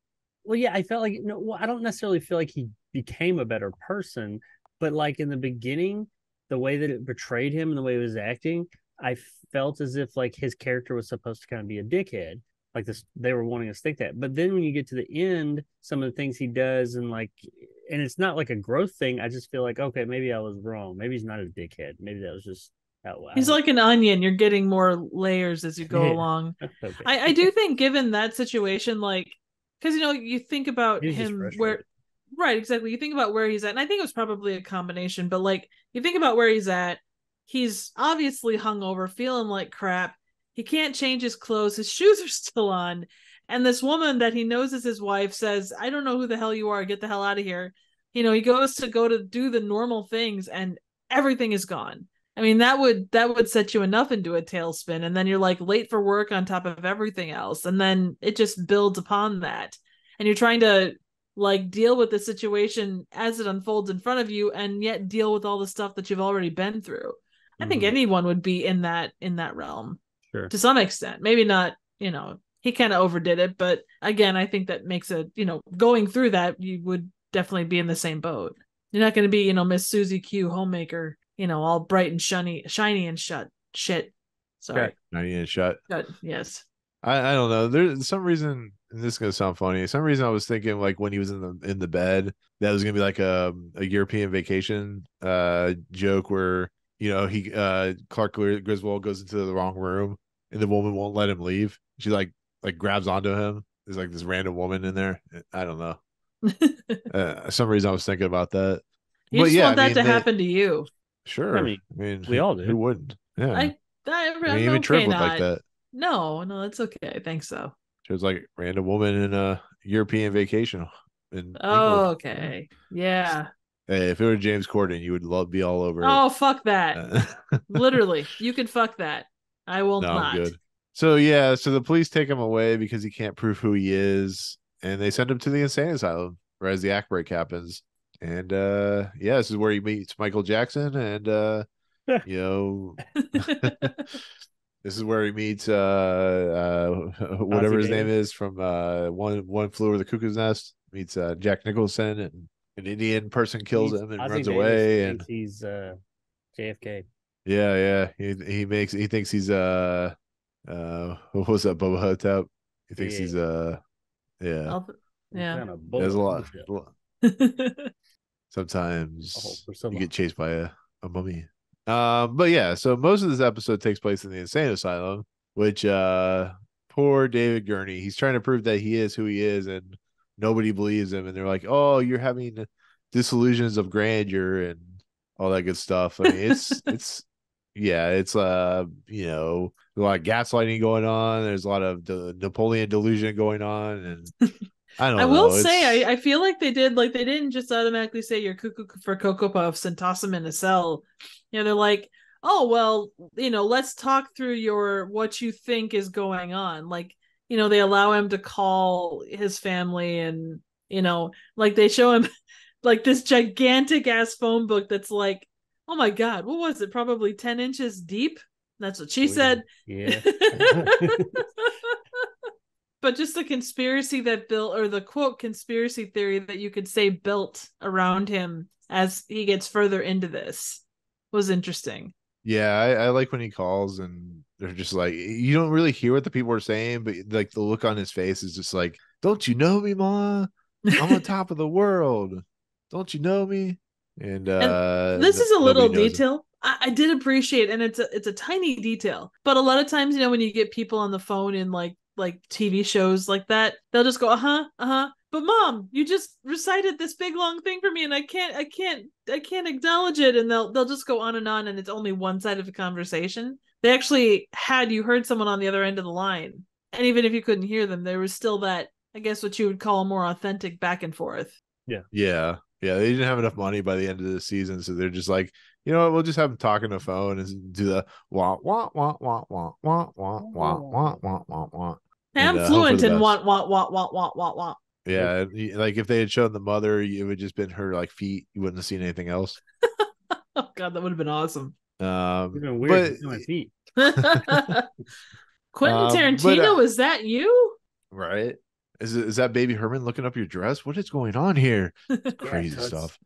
well, yeah, I felt like no, well, I don't necessarily feel like he became a better person, but like in the beginning, the way that it portrayed him and the way he was acting, I felt as if like his character was supposed to kind of be a dickhead. Like this, they were wanting to stick that. But then when you get to the end, some of the things he does, and like, and it's not like a growth thing. I just feel like, okay, maybe I was wrong. Maybe he's not a dickhead. Maybe that was just how He's like an onion. You're getting more layers as you go Yeah. along. Okay. I do think, given that situation, like, because you think about He was just him frustrated. right, exactly. You think about where he's at, and I think it was probably a combination. But like, you think about where he's at, he's obviously hungover, feeling like crap. He can't change his clothes. His shoes are still on, and this woman that he knows is his wife says, "I don't know who the hell you are. Get the hell out of here." He goes to do the normal things, and everything is gone. I mean, that would set you enough into a tailspin, and then you're like late for work on top of everything else, and then it just builds upon that, and you're trying to like deal with the situation as it unfolds in front of you, and yet deal with all the stuff that you've already been through. I think anyone would be in that realm, Sure. to some extent. Maybe not, he kind of overdid it, but again, I think that makes it, going through that, you would definitely be in the same boat. You're not going to be, Miss Susie Q homemaker, all bright and shiny and shit. Sorry. Right. 90 and shut. Yes. I don't know. There's some reason, and this is gonna sound funny. Some reason I was thinking like when he was in the bed, that was gonna be like a European vacation joke where he Clark Griswold goes into the wrong room and the woman won't let him leave. She like grabs onto him. There's like this random woman in there. I don't know. Some reason I was thinking about that. You But just yeah, want I that mean, to happen to you. sure. I mean, we all do. Who wouldn't? Yeah. I'm even okay Triv would not. like that. No, that's okay. I think so. She was like random woman in a European vacation in England. Okay. Yeah. Hey, if it were James Corden, you would be all over Oh, fuck that. it. Literally. You can fuck that. I will No, I'm not. good. So yeah, so the police take him away because he can't prove who he is, and they send him to the insane asylum, right as the act break happens. And this is where he meets Michael Jackson, and this is where he meets whatever his name is from One Flew Over the Cuckoo's Nest. Meets Jack Nicholson, and an Indian person kills him and Ozzy runs Davis away. thinks And he's JFK. yeah, he thinks he's what was that, Bubba Hotep? He thinks he's yeah. Yeah. Kind of There's a lot. bullshit. Sometimes Priscilla. you get chased by a mummy. But yeah, so most of this episode takes place in the insane asylum, which poor David Gurney, he's trying to prove that he is who he is, and nobody believes him, and they're like, "Oh, you're having disillusions of grandeur and all that good stuff." I mean, it's yeah, it's you know, a lot of gaslighting going on. There's a lot of Napoleon delusion going on, and I don't I know. will say, I feel like they didn't just automatically say you're cuckoo for Cocoa Puffs and toss them in a cell. You know, they're like, oh, well, you know, let's talk through what you think is going on. Like, you know, they allow him to call his family, and, you know, like they show him like this gigantic ass phone book that's like, oh my God, what was it? Probably 10 inches deep. That's what she said. Yeah. But just the conspiracy that built, or the quote conspiracy theory that you could say built around him as he gets further into this was interesting. Yeah, I like when he calls and they're just like, you don't really hear what the people are saying, but like the look on his face is just like, don't you know me, Ma? I'm on top of the world. Don't you know me? And this is a little nobody knows him. detail I did appreciate, and it's a tiny detail. But a lot of times, you know, when you get people on the phone in like TV shows like that, they'll just go, uh-huh. But Mom, you just recited this big long thing for me, and I can't acknowledge it. And they'll just go on, and it's only one side of the conversation. They actually had you heard someone on the other end of the line, and even if you couldn't hear them, there was still that, I guess, what you would call a more authentic back and forth. Yeah. They didn't have enough money by the end of the season, so they're just like, you know what, we'll just have him talk on the phone and do the wah wah wah wah wah wah wah wah wah wah wah wah. Hey, I'm fluent in want. Yeah, like if they had shown the mother, it would just been her like feet. You wouldn't have seen anything else. Oh God, that would have been awesome. Even weird to see my feet. Quentin Tarantino, is that you? Right? Is that baby Herman looking up your dress? What is going on here? It's crazy stuff.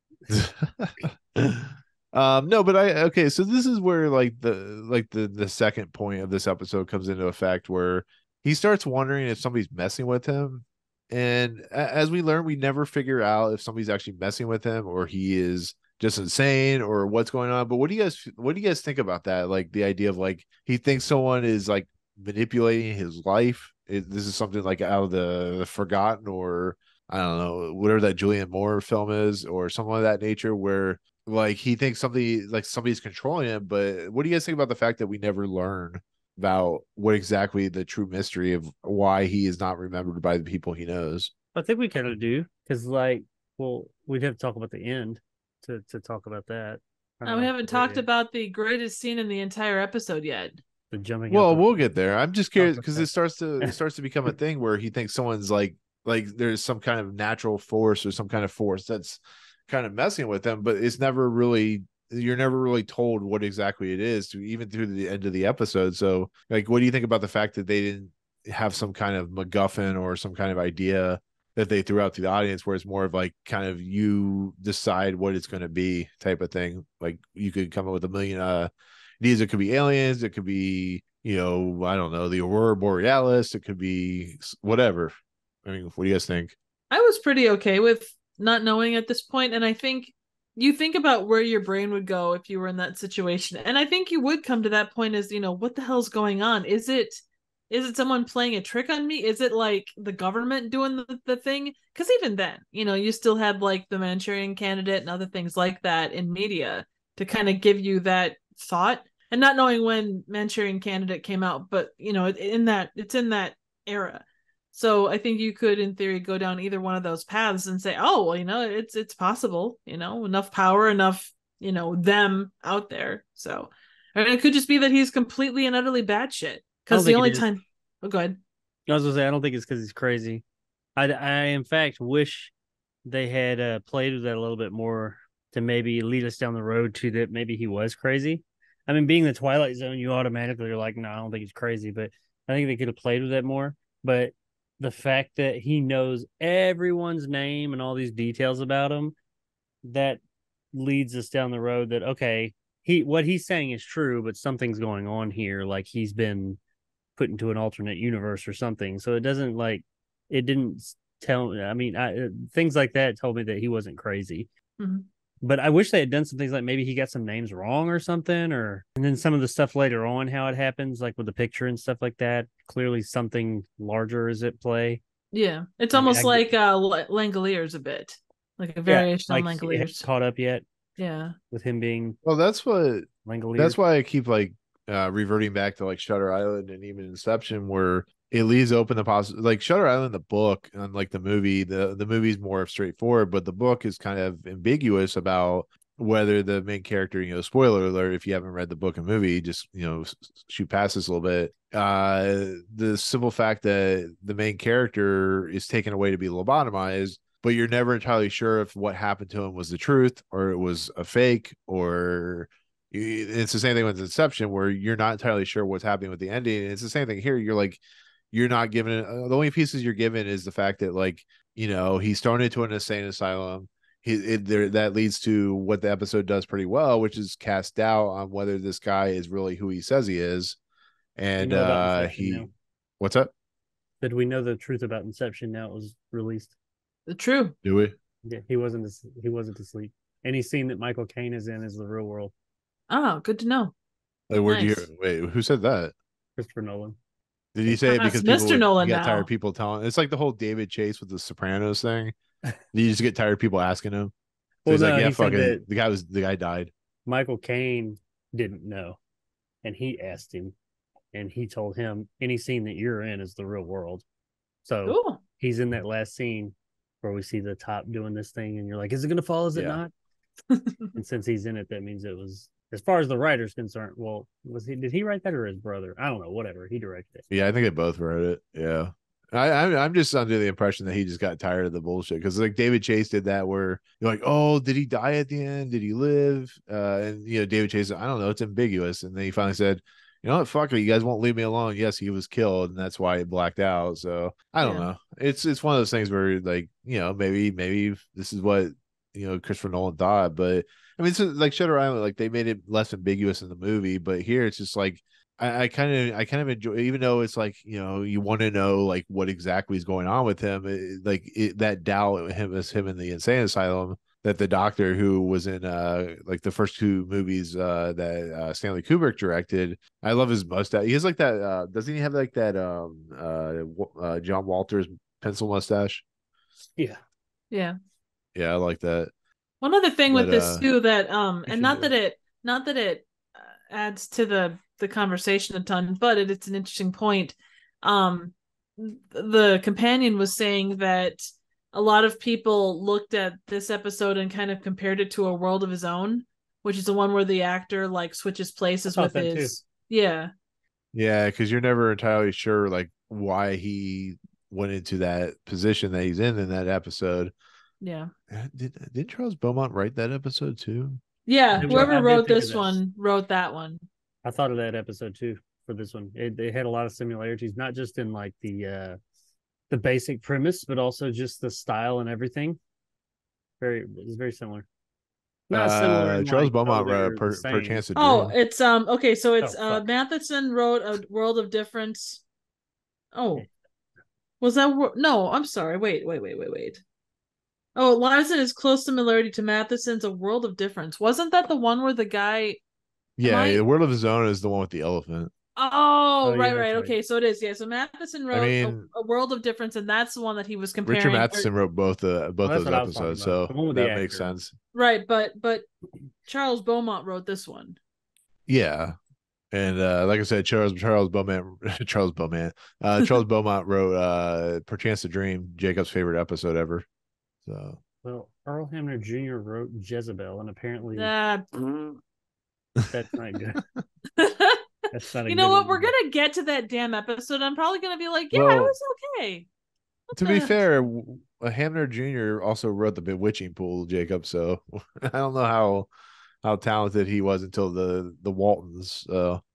No, but okay, so this is where the second point of this episode comes into effect, where he starts wondering if somebody's messing with him. And as we learn, we never figure out if somebody's actually messing with him or he is just insane or what's going on. But what do you guys think about that? Like the idea of like he thinks someone is like manipulating his life. This is something like out of the forgotten, or I don't know, whatever that Julianne Moore film is, or something of that nature, where like he thinks somebody's controlling him. But what do you guys think about the fact that we never learn about what exactly the true mystery of why he is not remembered by the people he knows? I think we kind of do, because we'd have to talk about the end to talk about that. We haven't talked about the greatest scene in the entire episode yet. The jumping. Well, we'll get there. I'm just curious because it starts to become a thing where he thinks someone's like there's some kind of natural force or some kind of force that's kind of messing with them, but you're never really told what exactly it is even through the end of the episode. So like, what do you think about the fact that they didn't have some kind of MacGuffin or some kind of idea that they threw out to the audience, where it's more of like kind of you decide what it's going to be type of thing? Like you could come up with a million it could be aliens, it could be, you know, I don't know, the Aurora Borealis, it could be whatever. I mean, what do you guys think? I was pretty okay with not knowing at this point, and I think you think about where your brain would go if you were in that situation, and I think you would come to that point as, you know, what the hell's going on? Is it someone playing a trick on me? Is it like the government doing the thing? Because even then, you know, you still had like the Manchurian Candidate and other things like that in media to kind of give you that thought. And not knowing when Manchurian Candidate came out, but you know, it's in that era. So I think you could, in theory, go down either one of those paths and say, oh, well, you know, it's possible, you know, enough power, enough, you know, them out there. So, I mean, it could just be that he's completely and utterly batshit. Because the only time, go ahead. I was gonna say, I don't think it's because he's crazy. I in fact wish they had played with that a little bit more to maybe lead us down the road to that maybe he was crazy. I mean, being the Twilight Zone, you automatically are like, no, I don't think he's crazy. But I think they could have played with that more. But the fact that he knows everyone's name and all these details about him, that leads us down the road that, okay, what he's saying is true, but something's going on here. Like he's been put into an alternate universe or something. So it didn't things like that told me that he wasn't crazy. Mhm. But I wish they had done some things like maybe he got some names wrong or something, and then some of the stuff later on, how it happens, like with the picture and stuff like that. Clearly, something larger is at play. Yeah, it's I mean, almost like Langoliers a bit, like a variation on like it hasn't Langoliers. caught up yet Yeah, with him being Well, that's Langoliers. why I keep like reverting back to like Shutter Island and even Inception, where it leaves open the possibility. Like Shutter Island, the book, unlike the movie, the movie's more straightforward, but the book is kind of ambiguous about whether the main character, spoiler alert if you haven't read the book and movie, just shoot past this a little bit. The simple fact that the main character is taken away to be lobotomized, but you're never entirely sure if what happened to him was the truth or it was a fake, or it's the same thing with Inception, where you're not entirely sure what's happening with the ending. And it's the same thing here. You're not given the only pieces you're given is the fact that he's thrown into an insane asylum. That leads to what the episode does pretty well, which is cast doubt on whether this guy is really who he says he is. And what's up? Did we know the truth about Inception now it was released? true. Do we? Yeah, he wasn't asleep. Any scene that Michael Caine is in is the real world. Oh, good to know. Like, where'd Nice. you wait? Who said that? Christopher Nolan. Did he say it because Mr. people Nolan get now. tired of people telling? It's like the whole David Chase with the Sopranos thing. You just get tired of people asking him. So Well, he's no, like, yeah, he fuck said it. that The guy died. Michael Caine didn't know, and he asked him, and he told him any scene that you're in is the real world. So Cool. he's in that last scene where we see the top doing this thing, and you're like, is it going to fall? Is it not? And since he's in it, that means it was, as far as the writer's concerned. Well, did he write that or his brother? I don't know. Whatever, he directed it. Yeah, I think they both wrote it. Yeah. I'm just under the impression that he just got tired of the bullshit, because like David Chase did that where you're like, oh, did he die at the end? Did he live? And David Chase, I don't know, it's ambiguous. And then he finally said, you know what, fuck it, you guys won't leave me alone. Yes, he was killed, and that's why he blacked out. So I don't know. It's one of those things where like maybe this is what Christopher Nolan thought, but I mean, it's like Shutter Island, like they made it less ambiguous in the movie, but here it's just like I kind of enjoy, even though it's like you want to know like what exactly is going on with him, that doubt him in the insane asylum, that the doctor who was in like the first two movies that Stanley Kubrick directed. I love his mustache. He has like that. Doesn't he have like that John Walters pencil mustache? Yeah. Yeah, I like that. One other thing with this too, that and not do. that it adds to the conversation a ton, but it's an interesting point. The companion was saying that a lot of people looked at this episode and kind of compared it to A World of His Own, which is the one where the actor like switches places with his yeah, because you're never entirely sure like why he went into that position that he's in that episode. Yeah. Did Charles Beaumont write that episode too? Yeah, whoever wrote this one wrote that one. I thought of that episode too for this one. They had a lot of similarities, not just in like the basic premise, but also just the style and everything. It's very similar. Not similar. Charles Beaumont wrote Perchance a Dream. Oh, it's okay. So it's Matheson wrote A World of Difference. Oh, was that no? I'm sorry. Wait. Oh, it lies in its close similarity to Matheson's A World of Difference. Wasn't that the one where the guy? Yeah, The World of His Own is the one with the elephant. Oh, right. Okay, so it is. Yeah, so Matheson wrote a World of Difference, and that's the one that he was comparing. Richard Matheson wrote both those episodes, so that makes sense. Right, but Charles Beaumont wrote this one. Yeah, and like I said, Charles Beaumont wrote Perchance a Dream, Jacob's favorite episode ever. So Earl Hamner Jr. wrote Jezebel, and apparently that's not good. That's not. You know what? We're gonna get to that damn episode. I'm probably gonna be like, yeah, it was okay. To be fair, Hamner Jr. also wrote The Bewitching Pool, Jacob. So I don't know how talented he was until the Waltons.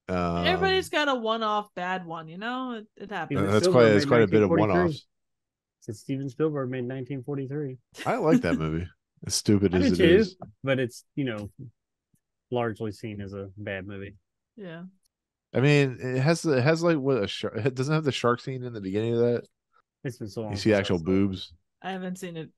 Everybody's got a one-off bad one, it happens. That's quite a bit of one-offs. Since Steven Spielberg made 1943. I like that movie. As stupid as it is, but it's largely seen as a bad movie. Yeah. I mean, it has like what a shark. It doesn't have the shark scene in the beginning of that. It's been so long. You see since I actual saw it. boobs. I haven't seen it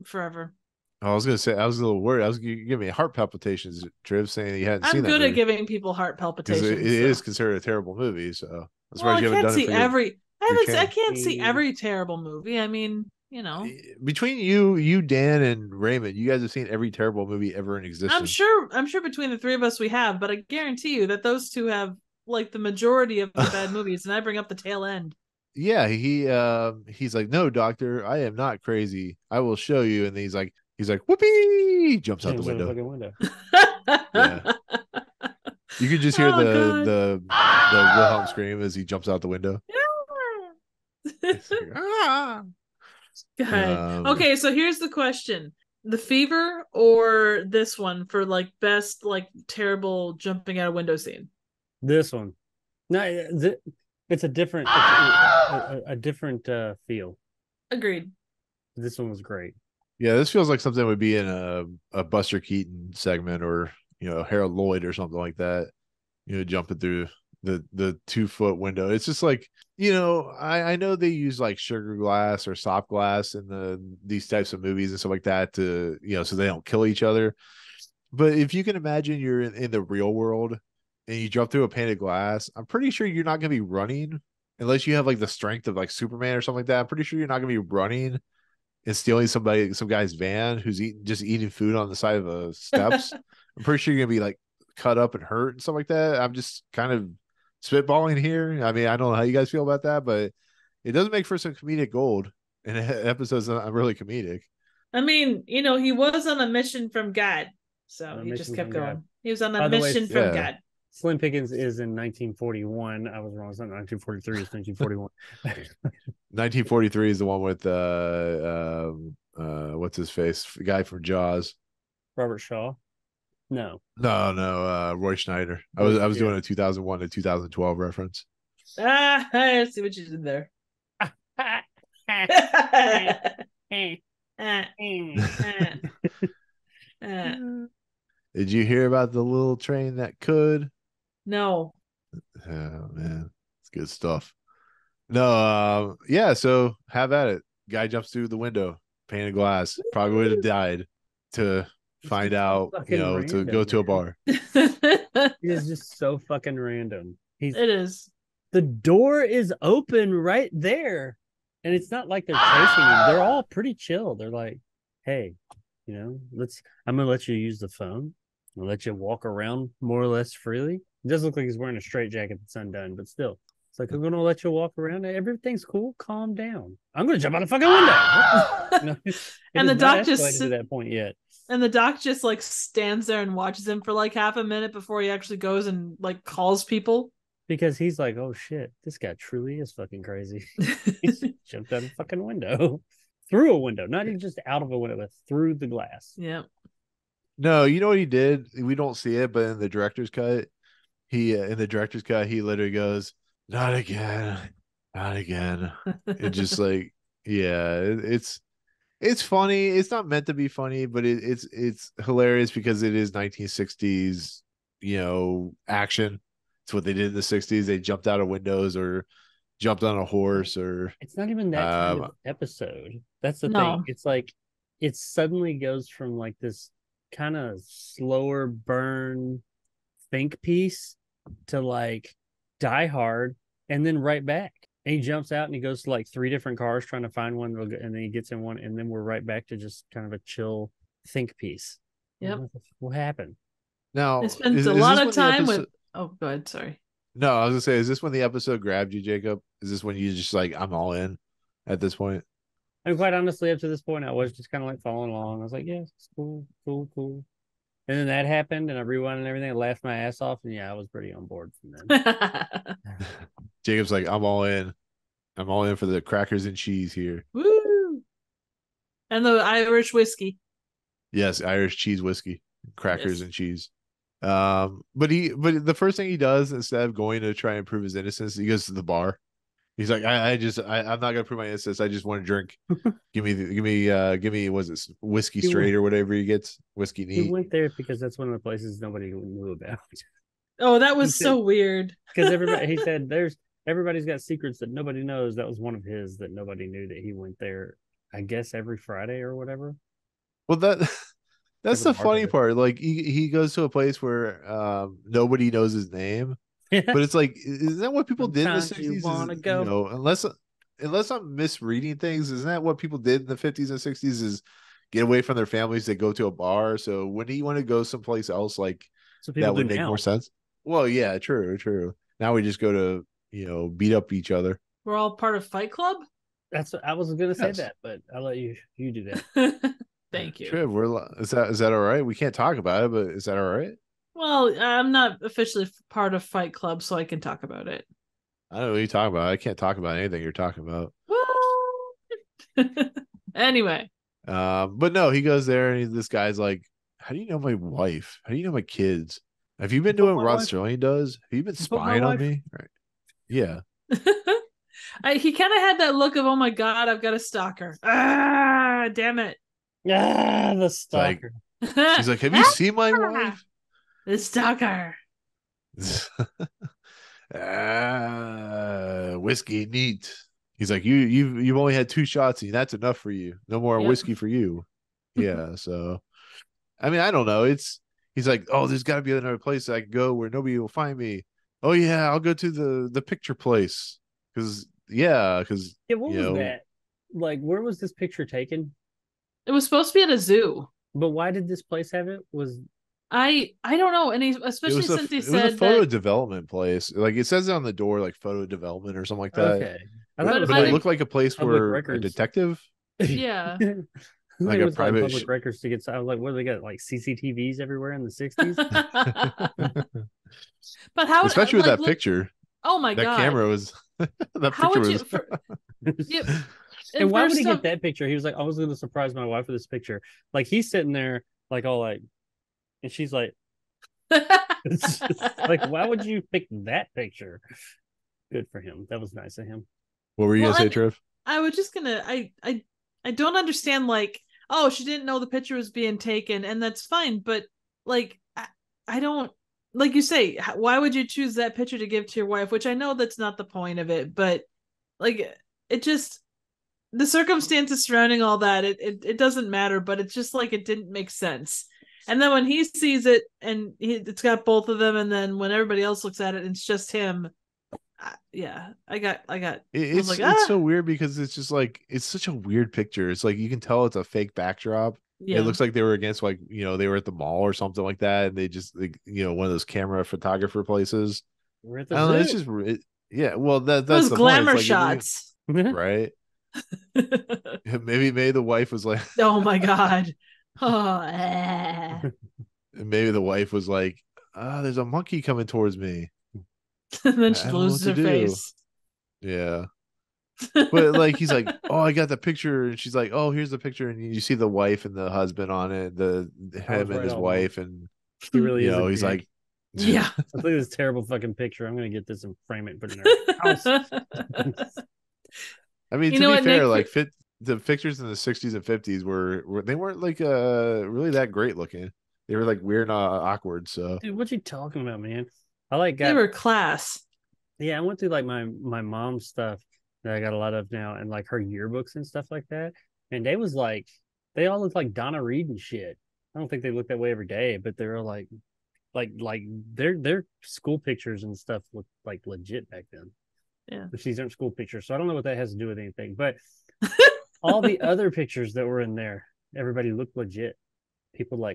forever. I was gonna say I was a little worried. I was giving me heart palpitations, Triv, saying you hadn't I'm seen that good at movie giving people heart because palpitations. it is considered a terrible movie. So I'm Well, surprised I you haven't can't done it see for every. your I channel. can't see every terrible movie. I mean, you know, Between you, Dan, and Raymond, you guys have seen every terrible movie ever in existence. I'm sure between the three of us we have, but I guarantee you that those two have like the majority of the bad movies, and I bring up the tail end. Yeah, he's like, no, doctor, I am not crazy. I will show you. And he's like, whoopee, jumps out the Jumps out window. fucking window. Yeah. You could just hear Oh, the Wilhelm scream as he jumps out the window. It's like, ah. God. Okay, so here's the question: The Fever or this one for like best like terrible jumping out a window scene? This one. No, it's a different a different feel. Agreed. This one was great. Yeah, this feels like something would be in a Buster Keaton segment or Harold Lloyd or something like that. Jumping through the 2-foot window. It's just like, I know they use like sugar glass or soft glass in these types of movies and stuff like that to so they don't kill each other. But if you can imagine you're in the real world and you jump through a pane of glass, I'm pretty sure you're not going to be running unless you have like the strength of like Superman or something like that. I'm pretty sure you're not going to be running and stealing some guy's van who's eating food on the side of the steps. I'm pretty sure you're going to be like cut up and hurt and stuff like that. I'm just kind of spitballing here. I mean, I don't know how you guys feel about that, but it doesn't make for some comedic gold in episodes that I'm really comedic. I mean, he was on a mission from God, so he just kept going. God. He was on a By the way, mission from God. Slim Pickens is in 1941. I was wrong. It's not 1943. It's 1941. 1943 is the one with what's his face? The guy from Jaws. Robert Shaw. No, Roy Schneider. I was doing a 2001 to 2012 reference. I see what you did there. Did you hear about the little train that could? No. Oh man, it's good stuff. No, yeah. So have at it. Guy jumps through the window, pane of glass. Probably would have died to find out, to go to a bar. It is just so fucking random. It is. The door is open right there, and it's not like they're chasing him. They're all pretty chill. They're like, "Hey, I'm gonna let you use the phone. I'm gonna let you walk around more or less freely." It does look like he's wearing a straitjacket that's undone, but still, it's like, I'm gonna let you walk around. Everything's cool. Calm down. I'm gonna jump out the fucking window. And the doc just to that point yet. And the doc just like stands there and watches him for like half a minute before he actually goes and like calls people. Because he's like, oh shit, this guy truly is fucking crazy. He jumped out a fucking window. Through a window, not even just out of a window, but through the glass. Yeah. No, you know what he did? We don't see it, but in the director's cut, he literally goes, "Not again, not again." It just like, yeah, it's funny. It's not meant to be funny, but it's hilarious because it is 1960s, action. It's what they did in the 60s. They jumped out of windows or jumped on a horse, or it's not even that kind of episode. That's the thing. It's like it suddenly goes from like this kind of slower burn think piece to like Die Hard, and then right back. And he jumps out and he goes to like 3 different cars trying to find one, and then he gets in one, and then we're right back to just kind of a chill think piece. Yep. What happened? Now, it spends a lot of time with. Oh, go ahead. Sorry. No, I was gonna say, is this when the episode grabbed you, Jacob? Is this when you just like, I'm all in at this point? And quite honestly, up to this point, I was just kind of like following along. I was like, yeah, it's cool. And then that happened, and I rewound and everything. I laughed my ass off, and yeah, I was pretty on board from then. Jacob's like, I'm all in. I'm all in for the crackers and cheese here. Woo! And the Irish whiskey. Yes, Irish cheese whiskey, crackers and cheese. But the first thing he does, instead of going to try and prove his innocence, he goes to the bar. He's like, I'm not gonna prove my innocence. I just want to drink. give me, was it whiskey straight or whatever he gets? Whiskey neat. He went there because that's one of the places nobody knew about. Oh, that was so weird. Because everybody, he said, there's everybody's got secrets that nobody knows. That was one of his that nobody knew that he went there, I guess, every Friday or whatever. Well, that's the funny bartender. part. Like he goes to a place where nobody knows his name, but it's like, isn't that what people did in the Sometimes you 60s? wanna Is, go. you know, unless I'm misreading things, isn't that what people did in the 50s and 60s? Is get away from their families, they go to a bar. So when you want to go someplace else, like So people that do would make now. more sense. Well, yeah, true. Now we just go to, beat up each other. We're all part of Fight Club. That's I was gonna say Yes. that, but I'll let you do that. Thank you. Trev, is that all right? We can't talk about it, but is that all right? Well, I'm not officially part of Fight Club, so I can talk about it. I don't know what you're talking about. I can't talk about anything you're talking about. Anyway. But no, he goes there and this guy's like, how do you know my wife? How do you know my kids? Have you been doing what Rod Serling does? Have you been spying on me? Right. Yeah. He kind of had that look of, oh my God, I've got a stalker. Ah, damn it. Ah, the stalker. He's like, have you seen my wife? The stalker. Whiskey neat. He's like, you've only had 2 shots and that's enough for you. No more whiskey for you. Yeah. So, I mean, I don't know. He's like, oh, there's got to be another place I can go where nobody will find me. Oh yeah, I'll go to the picture place because what was that? Like, where was this picture taken? It was supposed to be at a zoo. But why did this place have it? I don't know, and especially since he said it was a photo development place. Like it says it on the door, like photo development or something like that. Okay, I thought But it looked like a place where records. a detective. Yeah. Like a private public records to get. I was like, what do they got? Like CCTVs everywhere in the 60s? But how, especially with that picture. Oh my God, that camera was. That how picture would was. you? And why would he get that picture? He was like, I was going to surprise my wife with this picture. Like he's sitting there, like all like, and she's like, it's just, like, why would you pick that picture? Good for him. That was nice of him. What were you gonna say, Trev? I was just gonna. I don't understand. Like, oh, she didn't know the picture was being taken, and that's fine. But like, I don't. Like you say, why would you choose that picture to give to your wife? Which I know that's not the point of it, but like, it just, the circumstances surrounding all that, it doesn't matter. But it's just like it didn't make sense. And then when he sees it, and it's got both of them, and then when everybody else looks at it, it's just him. Yeah, I got. It's like, it's so weird because it's just like it's such a weird picture. It's like you can tell it's a fake backdrop. Yeah. It looks like they were against they were at the mall or something like that, and they just one of those camera photographer places. We're at I don't know, it's zoo. just yeah. Well, that's those the glamour point. It's like, shots, right? Maybe the wife was like, oh my God. Oh, maybe the wife was like, there's a monkey coming towards me. and then she I don't know loses what her to do. face. Yeah. But like he's like, oh, I got the picture, and she's like, oh, here's the picture, and you see the wife and the husband on it, him and his wife, and he really is. He's like, Yeah. Look at this terrible fucking picture. I'm gonna get this and frame it and put it in our house. I mean, You to know be what, fair, Nick? like the pictures in the 60s and 50s were they weren't like really that great looking. They were like weird and awkward. So Dude, what you talking about, man? I like They were class. Yeah, I went through like my mom's stuff that I got a lot of now, and like her yearbooks and stuff like that. And they all look like Donna Reed and shit. I don't think they look that way every day, but they were like their school pictures and stuff look like legit back then. Yeah. But these aren't school pictures, so I don't know what that has to do with anything. But all the other pictures that were in there, everybody looked legit. People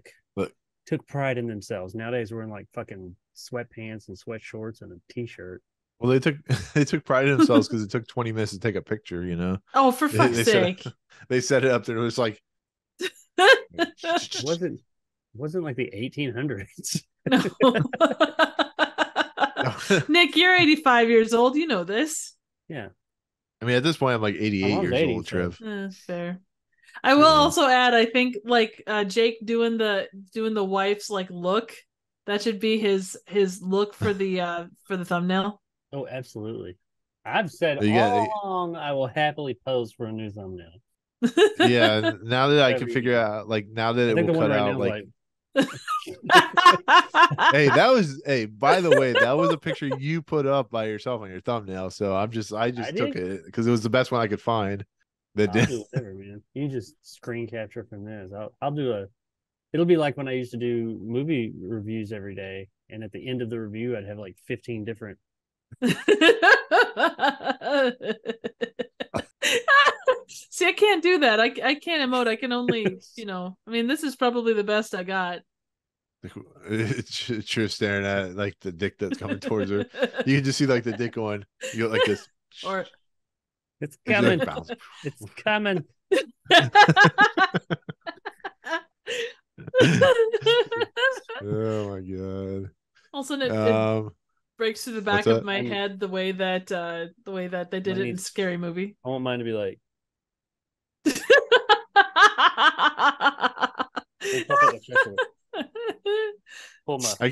took pride in themselves. Nowadays, we're in like fucking sweatpants and sweat shorts and a t-shirt. well, they took pride in themselves because it took 20 minutes to take a picture. Oh, for fuck's sake! They set it up there. It was like wasn't like the 1800s. No. Nick, you're 85 years old. You know this. Yeah. I mean, at this point, I'm like 88 years 80, old, Trev. Fair. I will also add, I think like Jake doing the wife's like look, that should be his look for the thumbnail. Oh, absolutely. I've said all along I will happily pose for a new thumbnail. Yeah, now that I can figure out, like now that it will cut out, like Hey, by the way, that was a picture you put up by yourself on your thumbnail. So I just took it because it was the best one I could find. I'll do whatever, man. You just screen capture from this. I'll do it'll be like when I used to do movie reviews every day, and at the end of the review I'd have like 15 different. See, I can't do that. I can't emote. I can only, I mean, this is probably the best I got. You're staring at like the dick that's coming towards her. You can just see like the dick going, you go like this. Or it's coming. It's coming. Oh my god. All of a sudden it breaks through the back of my head the way that they did it in Scary Movie. I want mine to be like I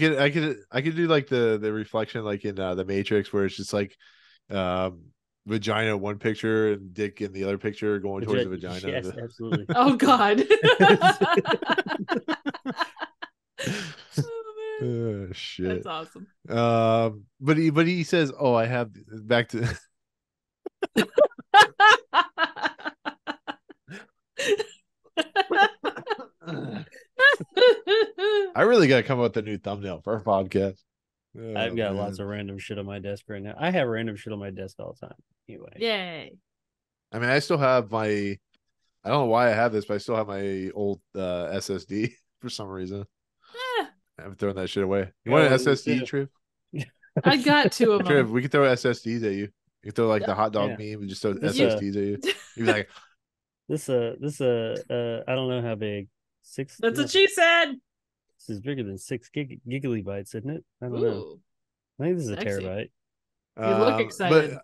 could do like the reflection like in the Matrix where it's just like vagina one picture and dick in the other picture going towards the vagina. Yes, absolutely. Oh god. Oh, shit. That's awesome. But he says, "Oh, I have back to." I really got to come up with a new thumbnail for our podcast. Oh, I've got lots of random shit on my desk right now. I have random shit on my desk all the time. Anyway. Yay. I mean, I still have my. I don't know why I have this, but I still have my old SSD for some reason. I'm throwing that shit away. You want an SSD, Triv? I got two of them. Triv, we can throw SSDs at you. You can throw like the hot dog meme and just throw SSDs at you. You'd be like, this I don't know how big. 6. That's what she said. This is bigger than 6 giggly bytes, isn't it? I don't know. I think this is a terabyte. You look excited.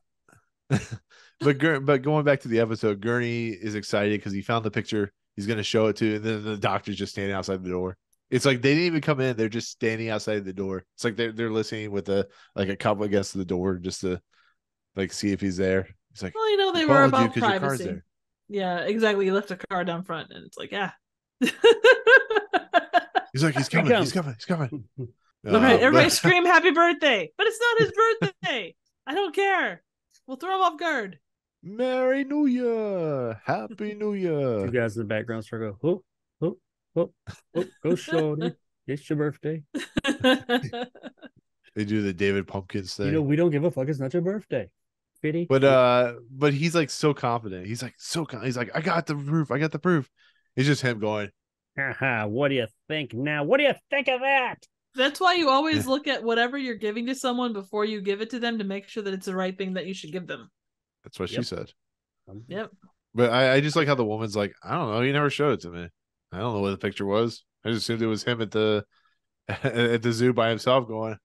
But going back to the episode, Gurney is excited because he found the picture he's going to show it to, and then the doctor's just standing outside the door. It's like they didn't even come in; they're just standing outside the door. It's like they're listening with a cup against the door just to like see if he's there. He's like, well, they were about privacy. Yeah, exactly. He left a car down front, and it's like, yeah. He's like, he's coming. He's coming. All right, everybody scream happy birthday, but it's not his birthday. I don't care. We'll throw him off guard. Merry New Year. Happy New Year. You guys in the background start go, oh, go Shorty. It's your birthday. They do the David Pumpkins thing. We don't give a fuck. It's not your birthday. Pity. But he's like so confident. He's like he's like, I got the proof. It's just him going, what do you think now? What do you think of that? That's why you always look at whatever you're giving to someone before you give it to them to make sure that it's the right thing that you should give them. That's what she said. Yep. But I just like how the woman's like, I don't know. You never showed it to me. I don't know what the picture was. I just assumed it was him at the zoo by himself going.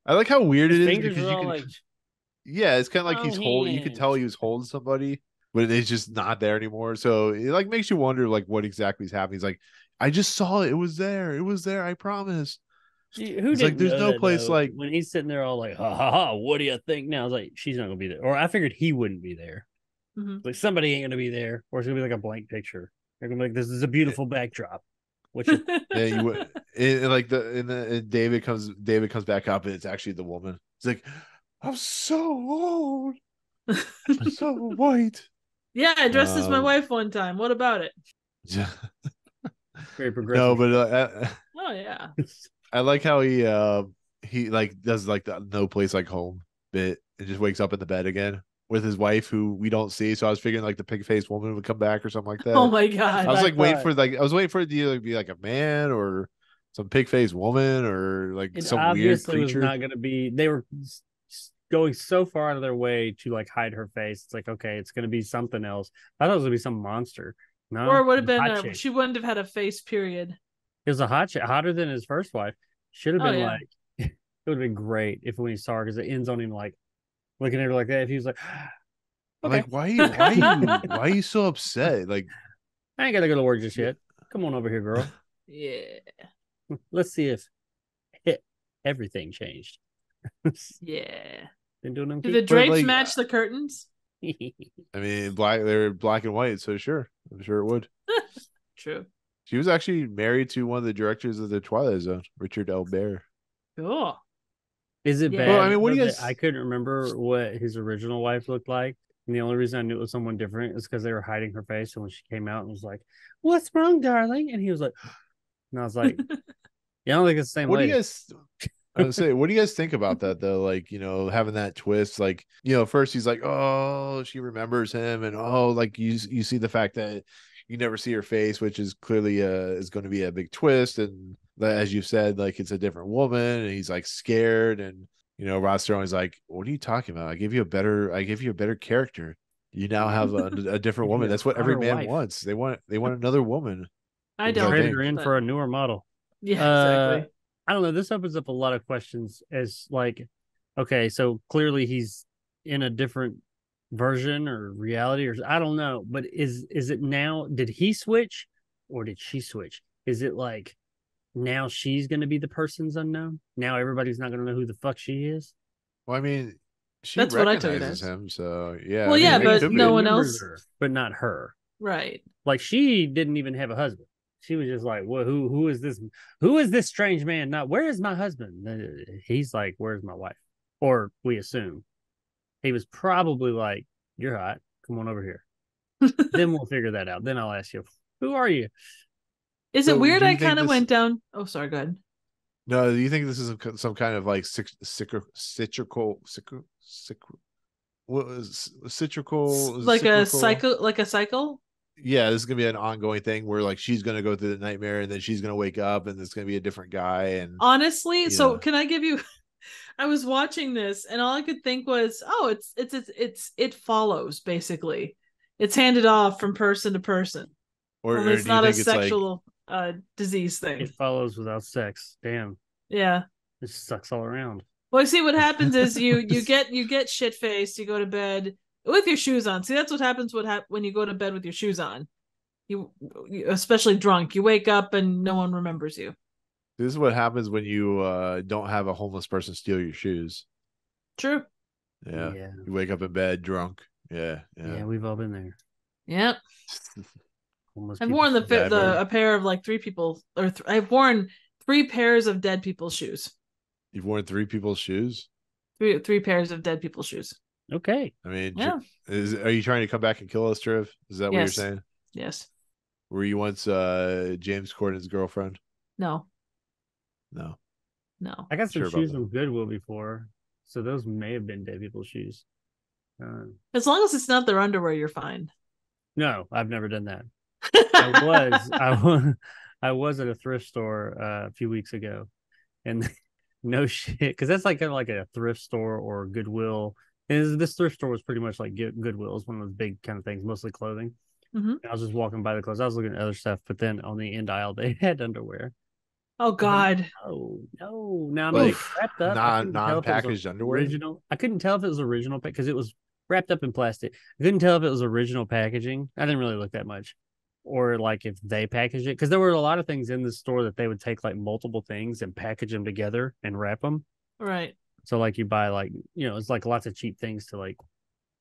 I like how weird it is because you can. Yeah, it's kind of like he's holding. You could tell he was holding somebody, but it's just not there anymore. So it like makes you wonder like what exactly is happening. He's like, I just saw it. It was there. I promise. Who's like, there's no place like when he's sitting there all like, ha, what do you think now? I was like, she's not gonna be there, or I figured he wouldn't be there. Mm-hmm. Like somebody ain't gonna be there, or it's gonna be like a blank picture. They're gonna be like, this is a beautiful backdrop. Which you would. David comes back up, and it's actually the woman. It's like, I'm so old. I'm so white. Yeah, I dressed as my wife one time. What about it? Very progressive. No, but oh yeah. I like how he like does like the no place like home bit and just wakes up in the bed again with his wife who we don't see. So I was figuring like the pig faced woman would come back or something like that. Oh my god! I was waiting for it to either be like a man or some pig faced woman or like some weird creature. It was not going to be. They were going so far out of their way to like hide her face. It's like, okay, it's going to be something else. I thought it was going to be some monster. No, or it would have been she wouldn't have had a face. Period. It was a hot chick, hotter than his first wife. Should have been like, it would have been great if when he saw her because it ends on him like looking at her like that. If he was like, okay. Like, why are you so upset? Like, I ain't got to go to work just yet. Come on over here, girl. Yeah. Let's see if everything changed. Yeah. Been doing them. Do the drapes match the curtains? I mean, they're black and white, so sure. I'm sure it would. True. She was actually married to one of the directors of the Twilight Zone, Richard L. Bear. Cool. Is it Yeah. bad? Well, I mean, what do you that guys? I couldn't remember what his original wife looked like. And the only reason I knew it was someone different is because they were hiding her face. And when she came out and was like, "What's wrong, darling?" And he was like, and I was like, "Yeah, I don't think it's the same What do lady." you guys? I would say, what do you guys think about that though? Like, having that twist. Like, first he's like, "Oh, she remembers him," and like you see the fact that you never see her face, which is clearly is going to be a big twist. And as you said, like it's a different woman, and he's like scared, and Rod Sterling's like, "What are you talking about? I give you a better character. You now have a different woman. That's what every Hotter man wife. wants. They want another woman." I Because don't. Traded her think. in but- for a newer model. Yeah, exactly. I don't know. This opens up a lot of questions as like, okay, so clearly he's in a different version or reality, or I don't know. But is it now? Did he switch or did she switch? Is it like now she's going to be the person's unknown? Now everybody's not going to know who the fuck she is. Well, I mean, she That's what I took it recognizes as. him, so yeah. Well, I mean, yeah, it but could no be. one Remembers else- her, but not her. Right. Like she didn't even have a husband. She was just like, "Well, who is this? Who is this strange man? Not where is my husband?" He's like, "Where's my wife?" Or we assume he was probably like, "You're hot. Come on over here." Then we'll figure that out. Then I'll ask you, "Who are you?" Is So it weird? do you I think kind of this- went down. Oh, sorry. Go ahead. No, do you think this is some kind of like what is cyclical? Like a cyclical? cycle. Yeah, this is gonna be an ongoing thing where like she's gonna go through the nightmare and then she's gonna wake up and it's gonna be a different guy. And Honestly, so Yeah. can I give you? I was watching this and all I could think was, oh, it follows basically. It's handed off from person to person. or It's do you not a think it's like sexual disease thing. It follows without sex. Damn, Yeah. it sucks all around. Well, see, what happens is you get shit faced. You go to bed with your shoes on. See, that's what happens. When you go to bed with your shoes on, you especially drunk, you wake up and no one remembers you. this is what happens when you don't have a homeless person steal your shoes? True. Yeah. Yeah. You wake up in bed drunk. Yeah. Yeah, we've all been there. Yep. Almost I've people worn Yeah, but- a pair of like three people, or I've worn 3 pairs of dead people's shoes. You've worn 3 people's shoes. Three pairs of dead people's shoes. Okay. I mean, Yeah. are you trying to come back and kill us, Triv? Is that what you're Yes. saying? Yes. Were you once James Corden's girlfriend? No. No. No. I got some Sure about shoes that. from Goodwill before, so those may have been dead people's shoes. As long as it's not their underwear, you're fine. No, I've never done that. I was at a thrift store a few weeks ago, and no shit, because that's like kind of like a thrift store or Goodwill. And this thrift store was pretty much like Goodwill. It's one of those big kind of things, mostly clothing. Mhm. I was just walking by the clothes. I was looking at other stuff, but then on the end aisle they had underwear. Oh God. Oh no! Now I'm Like, wrapped up. I couldn't tell if it was non-packaged underwear? Original. I couldn't tell if it was original because it was wrapped up in plastic. I couldn't tell if it was original packaging. I didn't really look that much, or like if they packaged it, because there were a lot of things in the store that they would take like multiple things and package them together and wrap them. Right. So like you buy like it's like lots of cheap things to like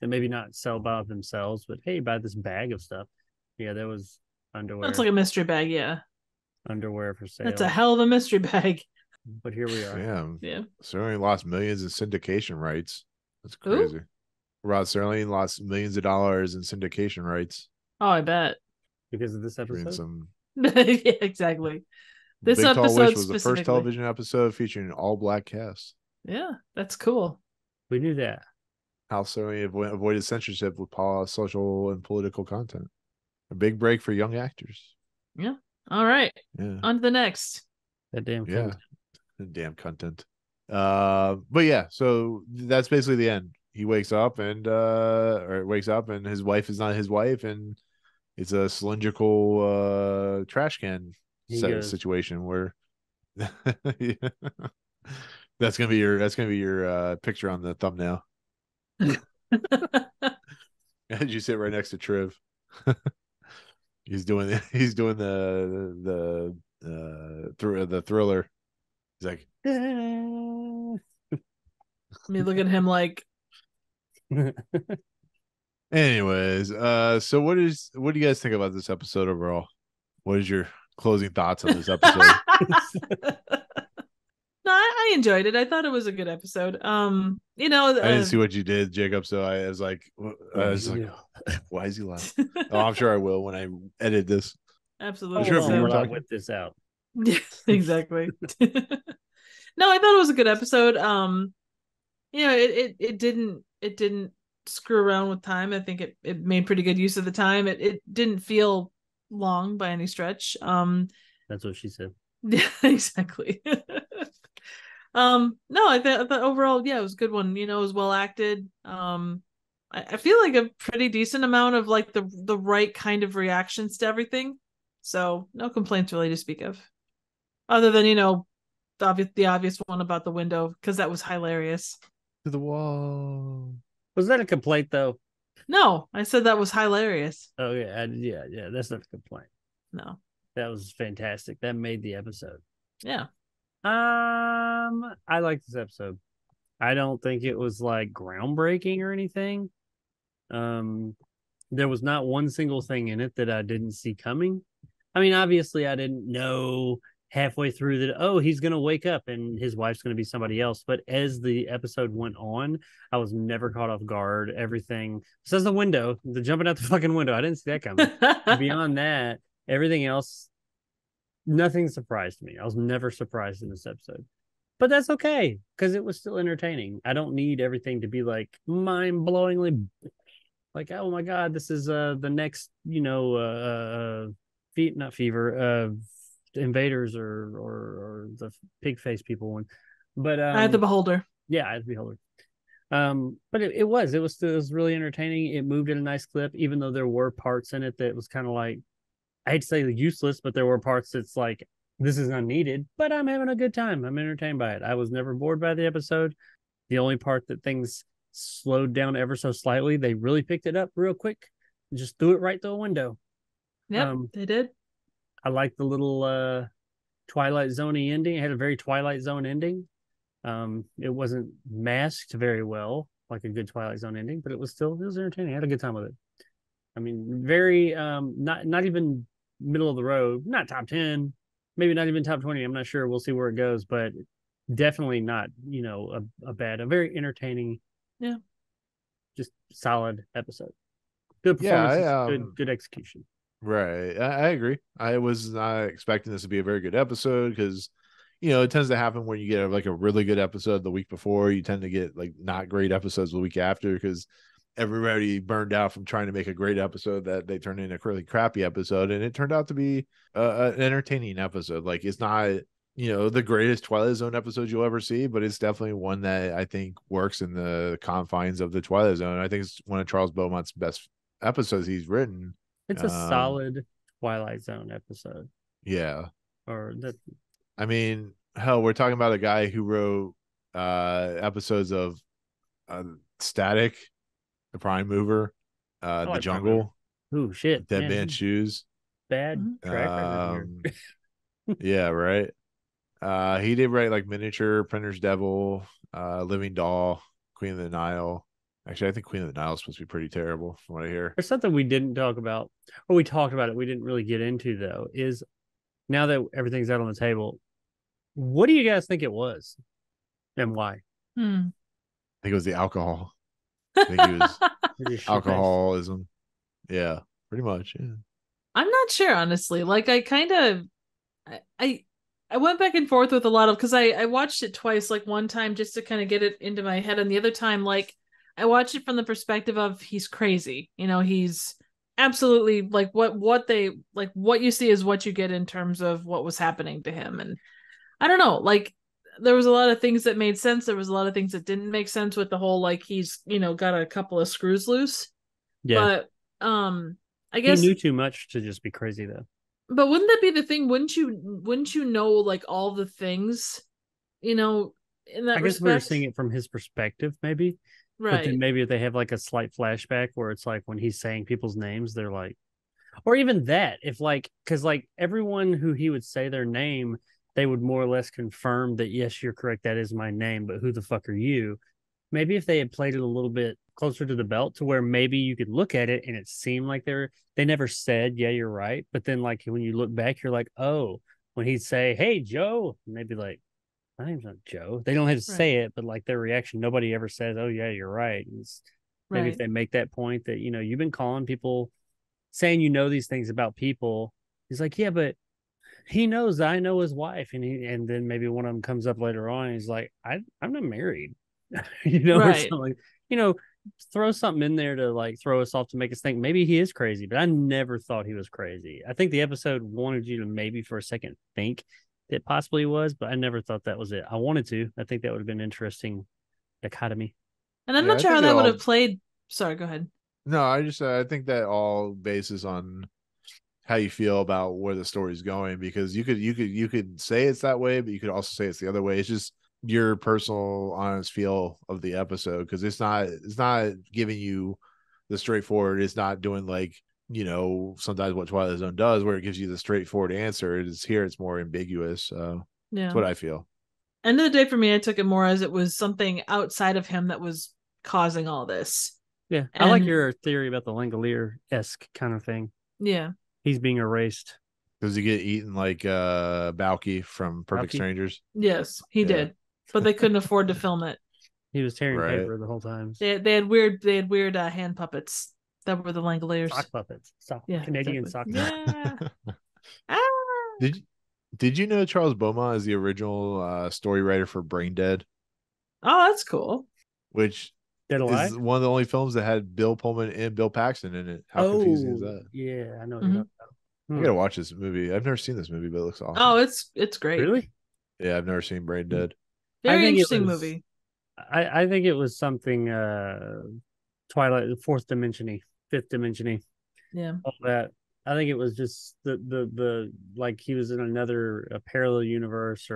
that maybe not sell by themselves, but hey, buy this bag of stuff. Yeah, there was underwear. That's like a mystery bag. Yeah. Underwear for sale. That's a hell of a mystery bag. But here we are. Damn. Yeah. Serling lost millions in syndication rights. That's Who? crazy. Rod Serling lost millions of dollars in syndication rights. Oh, I bet. Because of this Doing episode. some Yeah, exactly. This Big Tall episode Wish was the specifically. first television episode featuring an all-black cast. Yeah, that's cool. We knew that. How Serling avoided censorship with social and political content. A big break for young actors. All right. Yeah. On to the next. That damn Yeah. cunt. Damn content. But yeah, so that's basically the end. He wakes up and his wife is not his wife, and it's a cylindrical trash can He goes- situation where that's gonna be your picture on the thumbnail. As you sit right next to Triv. he's doing the thriller. He's like, Let me look at him like, anyways, so what do you guys think about this episode overall? What is your closing thoughts on this episode. No, I enjoyed it. I thought it was a good episode. You know, I didn't see what you did, Jacob. So I was like, why is he laughing? Oh, I'm sure I will when I edit this. Absolutely. Sure, if you were While I talking- whip this out. Yeah, exactly. No, I thought it was a good episode. You know, it didn't screw around with time. I think it made pretty good use of the time. It didn't feel long by any stretch. That's what she said. Yeah, exactly. No, I thought overall, yeah, it was a good one. You know, it was well acted. I feel like a pretty decent amount of like the right kind of reactions to everything. So no complaints really to speak of. Other than, you know, the obvious one about the window, because that was hilarious. To the wall. Was that a complaint though? No, I said that was hilarious. Oh yeah, yeah. That's not a complaint. No. That was fantastic. That made the episode. Yeah. I like this episode. I don't think it was like groundbreaking or anything. There was not one single thing in it that I didn't see coming. I mean, obviously, I didn't know halfway through that, oh, he's going to wake up and his wife's going to be somebody else. But as the episode went on, I was never caught off guard. Everything, besides the window, the jumping out the fucking window, I didn't see that coming. Beyond that, everything else, nothing surprised me. I was never surprised in this episode. But that's okay, because it was still entertaining. I don't need everything to be like mind-blowingly like, oh my God, this is the next, you know, not fever, invaders or the pig face people one. But I had the beholder. Yeah, I had the beholder. But it was really entertaining. It moved at a nice clip, even though there were parts in it that was kind of like, I hate to say useless, but there were parts that's like, this is unneeded, but I'm having a good time. I'm entertained by it. I was never bored by the episode. The only part that things slowed down ever so slightly, they really picked it up real quick and just threw it right through a window. Yep, they did. I like the little Twilight Zone-y ending. It had a very Twilight Zone ending. It wasn't masked very well, like a good Twilight Zone ending, but it was entertaining. I had a good time with it. I mean, very not even middle of the road, not top 10, maybe not even top 20. I'm not sure. We'll see where it goes, but definitely not, you know, a very entertaining, yeah, just solid episode. Good performance, Yeah, good execution. Right. I agree. I was not expecting this to be a very good episode because, you know, it tends to happen when you get like a really good episode the week before. You tend to get like not great episodes the week after because everybody burned out from trying to make a great episode that they turned into a really crappy episode. And it turned out to be an entertaining episode. Like, it's not, you know, the greatest Twilight Zone episode you'll ever see, but it's definitely one that I think works in the confines of the Twilight Zone. I think it's one of Charles Beaumont's best episodes he's written. It's a solid Twilight Zone episode. Yeah. Or that. I mean, hell, we're talking about a guy who wrote episodes of Static, The Prime Mover, The like Jungle, Ooh, shit. Dead Man's Shoes. Bad track record here. Yeah, right. He did write like Miniature, Printer's Devil, Living Doll, Queen of the Nile. Actually, I think Queen of the Nile is supposed to be pretty terrible from what I hear. There's something we didn't talk about, or we talked about it, we didn't really get into though, is now that everything's out on the table, what do you guys think it was and why? I think it was the alcohol. I think it was alcoholism. Yeah, pretty much. Yeah. I'm not sure, honestly. Like, I went back and forth with a lot of, because I watched it twice, like one time just to kind of get it into my head, and the other time, like, I watched it from the perspective of he's crazy. You know, he's absolutely like what you see is what you get in terms of what was happening to him. And I don't know, like, there was a lot of things that made sense. There was a lot of things that didn't make sense with the whole, like, he's, you know, got a couple of screws loose. Yeah. But I guess he knew too much to just be crazy though. But wouldn't that be the thing? Wouldn't you know, like, all the things, you know, in that I guess respect? we were seeing it from his perspective, maybe. Right. But then maybe if they have like a slight flashback where it's like when he's saying people's names, they're like, or even that, if like, because like everyone who he would say their name, they would more or less confirm that, yes, you're correct, that is my name, but who the fuck are you? Maybe if they had played it a little bit closer to the belt to where maybe you could look at it and it seemed like they never said, yeah, you're right. But then like when you look back, you're like, oh, when he'd say, hey, Joe, and they'd be like, my name's not Joe. They don't have to say it, but like their reaction, nobody ever says, oh, yeah, you're right. Maybe if they make that point that, you've been calling people saying these things about people. He's like, yeah, but he knows I know his wife. And then maybe one of them comes up later on and he's like, I'm not married. Or something. Throw something in there to like throw us off to make us think maybe he is crazy. But I never thought he was crazy. I think the episode wanted you to maybe for a second think that possibly he was, but I never thought that was it. I wanted to. I think that would have been an interesting dichotomy. And I'm not sure how that would have played. Sorry, go ahead. No, I think that all bases on how you feel about where the story's going, because you could say it's that way, but you could also say it's the other way. It's just your personal honest feel of the episode, because it's not giving you the straightforward. It's not doing like sometimes what Twilight Zone does, where it gives you the straightforward answer. It's more ambiguous. That's what I feel. End of the day for me, I took it more as it was something outside of him that was causing all this. Yeah, I like your theory about the Langolier-esque kind of thing. Yeah, he's being erased. Does he get eaten like Balky from Perfect Strangers? Yes, he did, but they couldn't afford to film it. He was tearing paper the whole time. They had weird hand puppets that were the Langoliers. Sock puppets. Canadian sock puppets. Yeah. Did you know Charles Beaumont is the original story writer for Brain Dead? Oh, that's cool. Which is one of the only films that had Bill Pullman and Bill Paxton in it. How confusing is that? Yeah, I know. Mm-hmm. I gotta watch this movie. I've never seen this movie, but it looks awesome. Oh, it's great. Really? Yeah, I've never seen Brain Dead. Very interesting movie. I think it was something Twilight, fourth dimension-y, fifth dimension-y. Yeah. All that. I think it was just the like he was in a parallel universe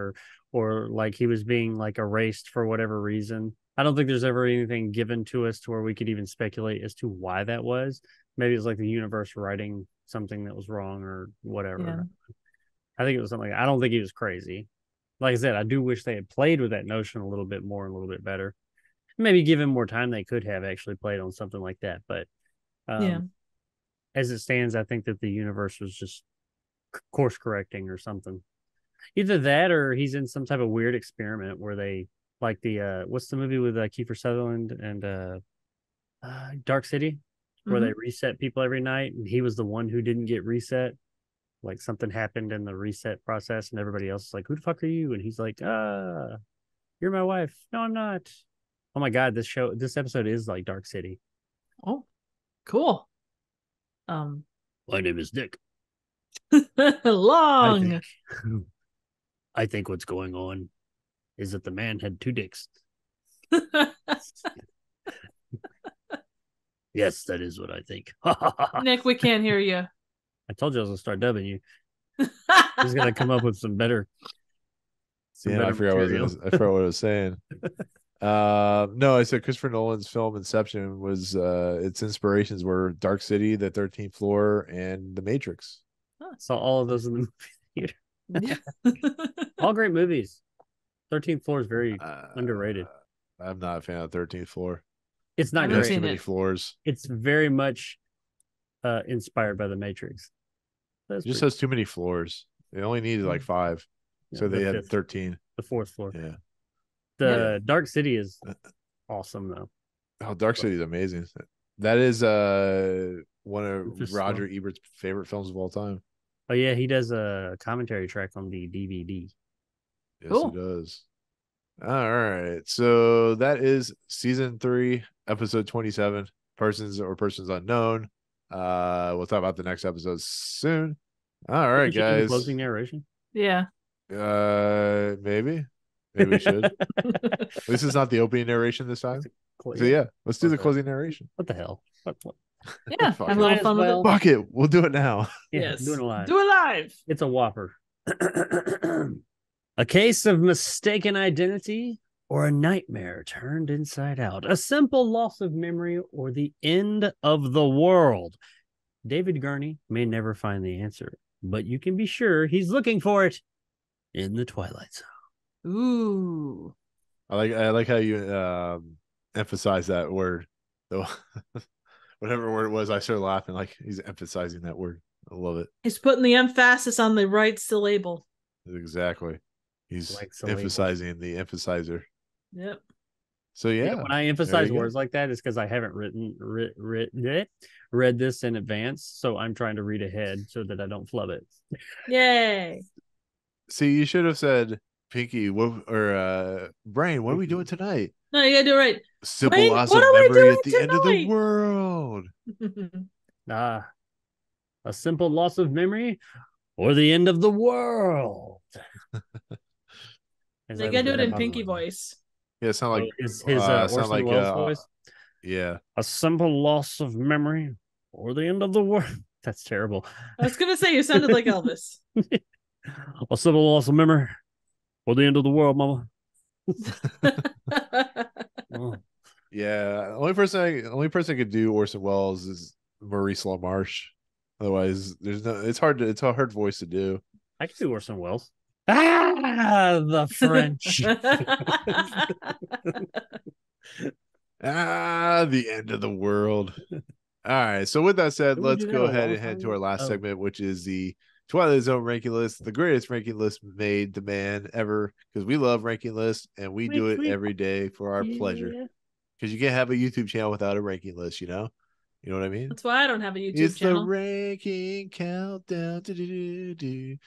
or like he was being like erased for whatever reason. I don't think there's ever anything given to us to where we could even speculate as to why that was. Maybe it's like the universe writing something that was wrong or whatever. Yeah. I think it was something. I don't think he was crazy. Like I said, I do wish they had played with that notion a little bit more and a little bit better. Maybe given more time, they could have actually played on something like that. But as it stands, I think that the universe was just course correcting or something. Either that or he's in some type of weird experiment where they like the what's the movie with Kiefer Sutherland and Dark City, where they reset people every night, and he was the one who didn't get reset. Like something happened in the reset process, and everybody else is like, "Who the fuck are you?" And he's like, "You're my wife." No, I'm not. Oh my god, this episode is like Dark City. Oh, cool. My name is Nick. Long. I think what's going on is that the man had two dicks. Yes, that is what I think. Nick, we can't hear you. I told you I was gonna start dubbing you. He's gonna come up with some better. I forgot what I was saying. No, I said Christopher Nolan's film Inception was its inspirations were Dark City, The 13th Floor, and The Matrix. I saw all of those in the movie theater. All great movies. 13th Floor is very underrated. I'm not a fan of 13th Floor. It's not great. Too many floors. It's very much inspired by The Matrix. It just has too many floors. They only needed like 5. So they had 13. The 4th floor. Yeah. The Dark City is awesome though. Oh, Dark City is amazing. That is one of Roger Ebert's favorite films of all time. Oh yeah, he does a commentary track on the DVD. Yes, he does. All right. So that is season 3, episode 27, Persons Unknown. We'll talk about the next episode soon. All right, guys. Closing narration. Yeah. Maybe we should. At least it's not the opening narration this time. So yeah, let's do the closing narration. What the hell? What? Yeah, have a little fun with it. Fuck it, we'll do it now. Yes, do it live. Do it live. It's a whopper. A case of mistaken identity or a nightmare turned inside out, a simple loss of memory or the end of the world. David Gurney may never find the answer, but you can be sure he's looking for it in the Twilight Zone. Ooh. I like how you emphasize that word. So whatever word it was, I started laughing like he's emphasizing that word. I love it. He's putting the emphasis on the right syllable. Exactly. He's Like syllable. emphasizing the emphasizer. Yep. So yeah, When I there emphasize you go. words like that, it's because I haven't read this in advance, so I'm trying to read ahead so that I don't flub it. Yay. See, you should have said, Pinky, or Brain, what are we doing tonight? No, you gotta do it right. Simple Brain, loss what of are we memory doing at the end of the tonight? world. A simple loss of memory or the end of the world. They gotta do it in Pinky voice. Yeah, it sound like his sound Orson like Welles voice. Yeah. A simple loss of memory or the end of the world. That's terrible. I was gonna say you sounded like Elvis. A simple loss of memory or the end of the world, mama. Oh. Yeah. Only person I could do Orson Welles is Maurice LaMarche. Otherwise, there's no. It's a hard voice to do. I can do Orson Welles. The French. The end of the world. All right. So with that said, Didn't we let's do that go a ahead long and head time to our ago? last Oh. segment, which is the Twilight Zone ranking list, the greatest ranking list made to man ever, because we love ranking lists and we do it every day for our pleasure. Because you can't have a YouTube channel without a ranking list, you know? You know what I mean? That's why I don't have a YouTube It's channel. the ranking countdown. Dude,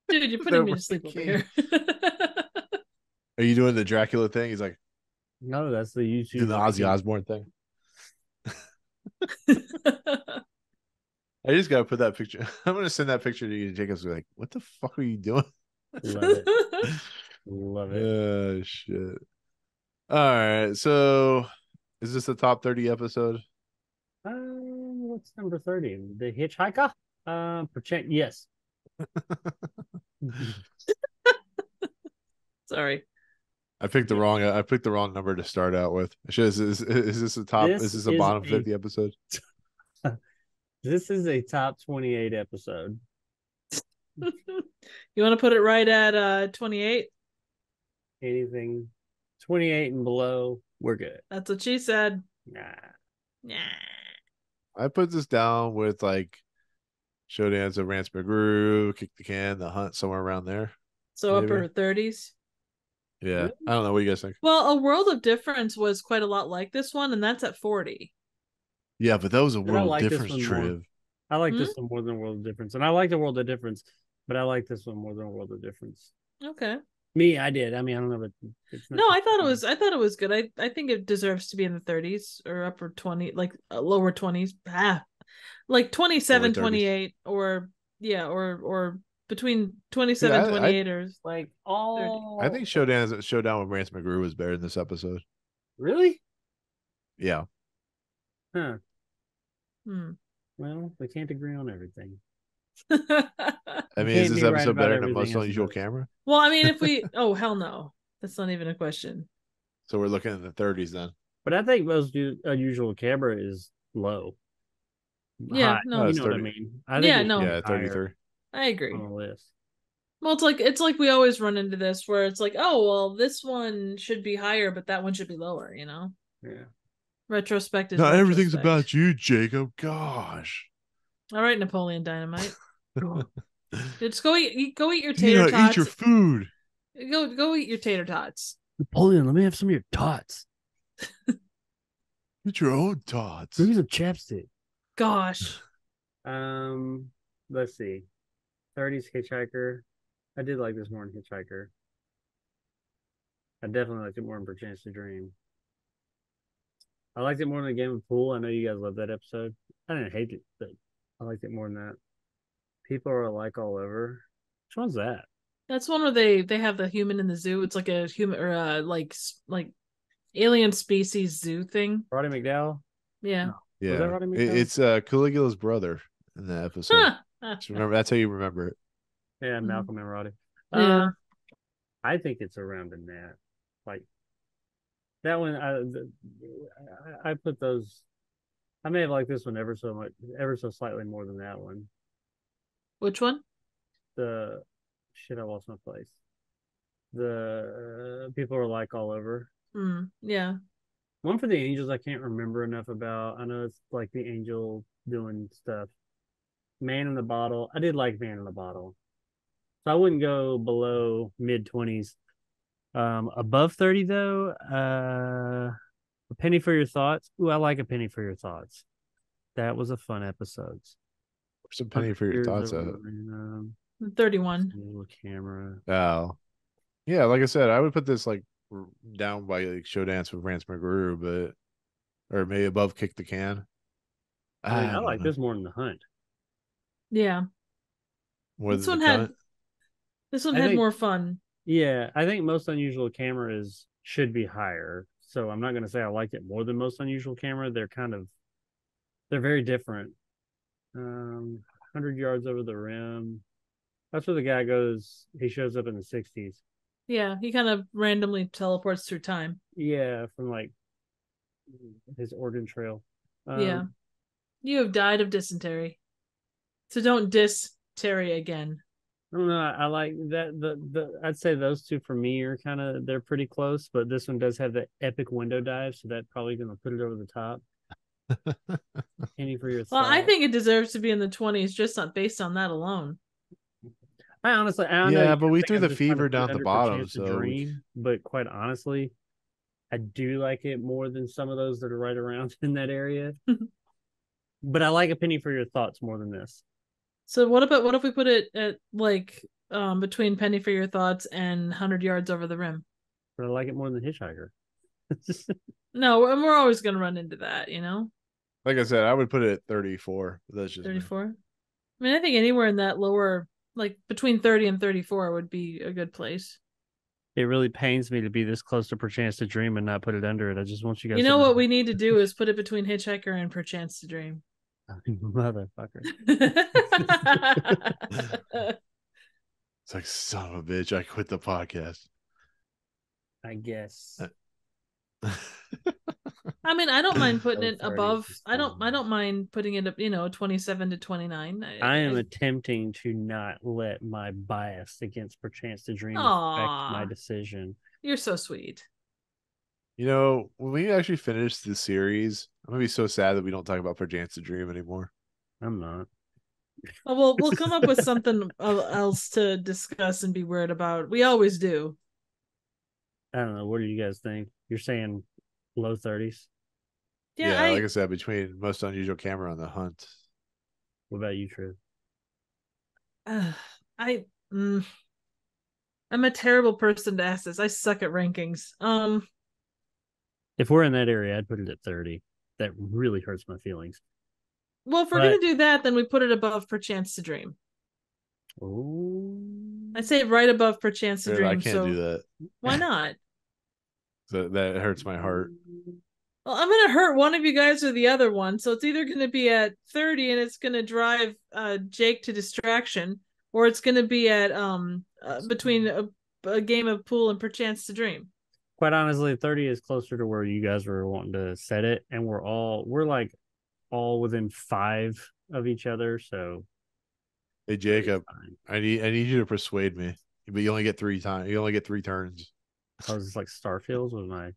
you're putting me to sleep over here. Are you doing the Dracula thing? He's like, No, that's the YouTube. doing the Ozzy Osbourne thing. I just gotta put that picture. I'm gonna send that picture to you, Jacob's like, what the fuck are you doing? Love it. Love it. Oh shit. All right. So is this the top 30 episode? What's number 30? The Hitchhiker? Yes. Sorry. I picked the wrong number to start out with. Is this the top? Is this a bottom 50 episode? This is a top 28 episode. You want to put it right at 28? Anything 28 and below, we're good. That's what she said. Nah. I put this down with like Showdowns of Rance McGrew, Kick the Can, The Hunt, somewhere around there. So Maybe. upper 30s. Yeah. Really? I don't know. What do you guys think? Well, A World of Difference was quite a lot like this one, and that's at 40. Yeah, but that was a But I World like of this Difference one more. trip. I like this one more than World of Difference. And I like the World of Difference, but I like this one more than World of Difference. Okay. Me, I did. I mean, I don't know, but it's not. No, I thought it was good. I think it deserves to be in the 30s or upper 20, like lower 20s. Like 27, 28, or between 27, Yeah, 28 or like, I think Showdown with Rance McGrew was better in this episode. Really? Yeah. Huh. Hmm. Well, we can't agree on everything. I mean, is this episode better than Most Unusual Camera? Well, I mean, oh, hell no. That's not even a question. So we're looking at the 30s then. But I think Most Unusual Camera is low. Yeah, high. no, You it's know what I 30. mean? I think Yeah, 33. I agree. On the list. Well, it's like we always run into this where it's like, oh, well, this one should be higher, but that one should be lower, you know? Yeah. Retrospect is Not everything's retrospect. about you, Jacob. Gosh. All right, Napoleon Dynamite. Just go eat your tater tots. Eat your food. Go eat your tater tots. Napoleon, let me have some of your tots. Eat your own tots. Bring me some chapstick. Gosh. Let's see. 30s Hitchhiker. I did like this more than Hitchhiker. I definitely liked it more than Perchance to Dream. I liked it more than the Game of Pool. I know you guys love that episode. I didn't hate it, but I liked it more than that. People Are Alike All Over. Which one's that? That's one where they have the human in the zoo. It's like a human or like alien species zoo thing. Roddy McDowell? Yeah. No. Yeah. Was that Roddy McDowell? It's Caligula's brother in that episode. Just remember, that's how you remember it. Yeah, Malcolm and Roddy. Yeah. I think it's around in that. Like that one, I put those. I may have liked this one ever so slightly more than that one. Which one? I lost my place. The People Are Like All Over. Yeah. One for the angels I can't remember enough about. I know it's like the angel doing stuff. Man in the Bottle. I did like Man in the Bottle. So I wouldn't go below mid-20s. Above 30 though, A Penny for Your Thoughts. Ooh, I like A Penny for Your Thoughts. That was a fun episode. Where's a penny for your thoughts at? 31. Little camera. Oh, yeah. Like I said, I would put this like down by like Show Dance with Rance McGrew, or maybe above Kick the Can. I don't like know. this more than The Hunt. Yeah. More This than one the had Cunt? this one I had think- more fun. Yeah, I think Most Unusual Cameras should be higher. So I'm not going to say I liked it more than Most Unusual Camera. They're very different. 100 Yards Over the Rim. That's where the guy goes. He shows up in the 60s. Yeah, he kind of randomly teleports through time. Yeah, from like his Oregon Trail. Yeah. You have died of dysentery. So don't diss Terry again. I don't know. I like that. I'd say those two for me are they're pretty close, but this one does have the epic window dive, so that's probably going to put it over the top. Penny for Your Well, Thoughts. I think it deserves to be in the 20s, just not based on that alone. I honestly, I don't know. Yeah, You but we think threw I'm the just trying to fever put it down the under for bottom, Chance to so Dream, but quite honestly, I do like it more than some of those that are right around in that area. But I like A Penny for Your Thoughts more than this. So what if we put it at like between Penny for Your Thoughts and 100 Yards Over the Rim? But I like it more than Hitchhiker. No, and we're always going to run into that, you know? like I said, I would put it at 34. That's just me. 34. I mean, I think anywhere in that lower, like between 30 and 34 would be a good place. It really pains me to be this close to Perchance to Dream and not put it under it. I just want you guys You to know what we need to do is put it between Hitchhiker and Perchance to Dream. Motherfucker. It's like, son of a bitch, I quit the podcast. I guess. I mean, I don't mind putting So it 30 above. is I don't fine. mind putting it up, 27 to 29. I am attempting to not let my bias against Perchance to Dream affect Aw. my decision. You're so sweet. When we actually finish the series, I'm gonna be so sad that we don't talk about Perchance to Dream anymore. I'm not. Well, we'll come up with something else to discuss and be weird about. We always do. I don't know. What do you guys think? You're saying low 30s? Yeah, Like I said, between Most Unusual Camera and The Hunt. What about you, True? I'm a terrible person to ask this. I suck at rankings. If we're in that area, I'd put it at 30. That really hurts my feelings. Well, if we're gonna do that, then we put it above Perchance to Dream. Oh, I'd say right above Perchance to Dream. I can't do that. Why not? So that hurts my heart. Well, I'm gonna hurt one of you guys or the other one, so it's either gonna be at 30 and it's gonna drive Jake to distraction, or it's gonna be at between a game of pool and Perchance to Dream. quite honestly, 30 is closer to where you guys were wanting to set it, and we're like all within 5 of each other. So, Hey Jacob, I need you to persuade me, but you only get 3 times. You only get 3 turns. I was just like Starfields with my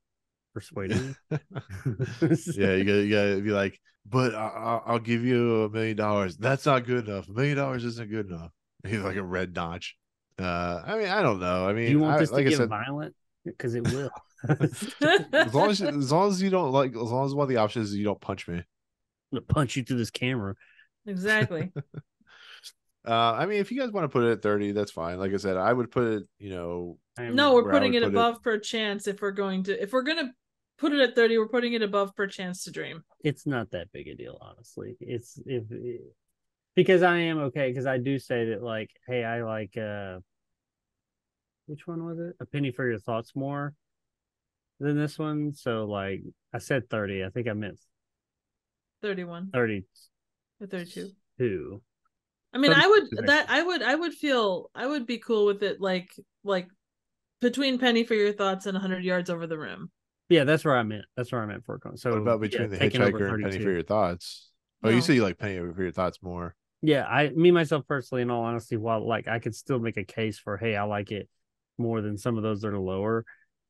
persuading. Yeah, you gotta be like, but I'll give you $1 million. That's not good enough. $1 million isn't good enough. He's like a red notch. I mean, I don't know. I mean, Do you want this like to I get said, violent? Because it will. as long as you don't like, as long as one of the options is you don't punch me. I'm gonna punch you through this camera. Exactly. I mean, if you guys want to put it at 30, that's fine. Like I said, I would put it, No, we're where I putting would it put above Perchance if we're gonna put it at 30, we're putting it above Perchance to Dream. It's not that big a deal, honestly. Because I am okay, because I do say that, like, hey, I like which one was it? A Penny for Your Thoughts more than this one. So, like, I said 30. I think I meant 31 32. or 32. I mean, 32 I would be cool with it like between Penny for Your Thoughts and 100 Yards Over the Rim. Yeah, that's where I meant. That's where I meant for it. So what about between the taking over Hitchhiker and Penny 32. for Your Thoughts? Oh, No. you say you like Penny for Your Thoughts more. Yeah, myself personally, in all honesty, while like I could still make a case for, hey, I like it more than some of those that are lower.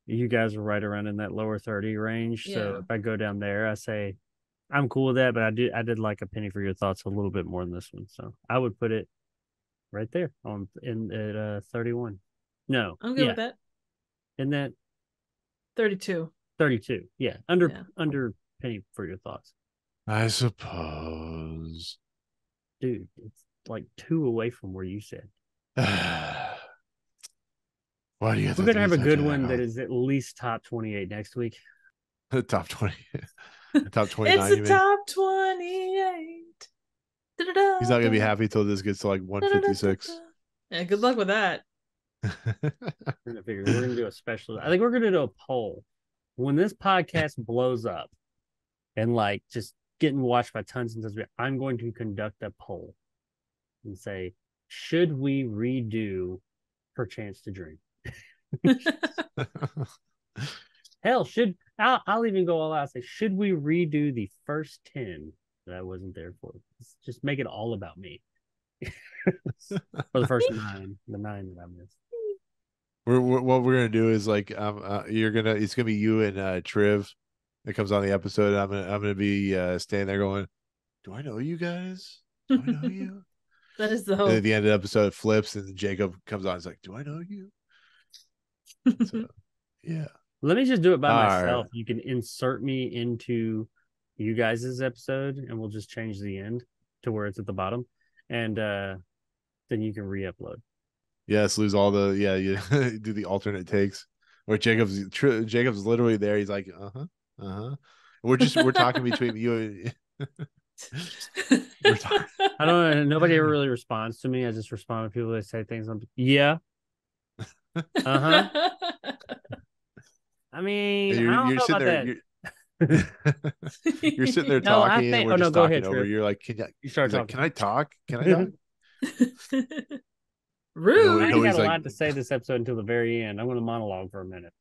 You guys are right around in that lower 30 range. Yeah. So if I go down there, I say I'm cool with that, but I did like a penny for your thoughts a little bit more than this one. So I would put it right there at 31. No. I'm good with that. In that 32. 32. Yeah. Under penny for your thoughts. I suppose. Dude, it's like 2 away from where you said. Why do you have We're gonna have a good one that is at least top 28 next week. The top 20. Top 29. It's a top 28. He's not gonna be happy till this gets to like 156. Yeah, good luck with that. We're gonna do a special. I think we're gonna do a poll when this podcast blows up and like just getting watched by tons and tons of people. I'm going to conduct a poll and say, should we redo Perchance to Dream? Hell, I'll even go all out and say, should we redo the first 10 that I wasn't there for? Just make it all about me. For the first 9, the 9 that I missed. What we're gonna do is like it's gonna be you and Triv that comes on the episode. I'm gonna be standing there going, do I know you guys? Do I know you? That is the And hope. at the end of the episode, it flips and Jacob comes on. He's like, do I know you? So, yeah. Let me just do it by All myself. right. You can insert me into you guys' episode, and we'll just change the end to where it's at the bottom, and then you can re-upload. Yes, lose all the you do the alternate takes. Or Jacob's literally there. He's like, We're talking between you and I don't know. Nobody ever really responds to me. I just respond to people that say things. Yeah. I mean, I don't know about that. You're sitting there talking. And we're just go talking ahead, over. Triv. You're like, can You start talking. like, can I talk? Can I talk? Rude. I ain't got a like- lot to say this episode until the very end. I'm going to monologue for a minute.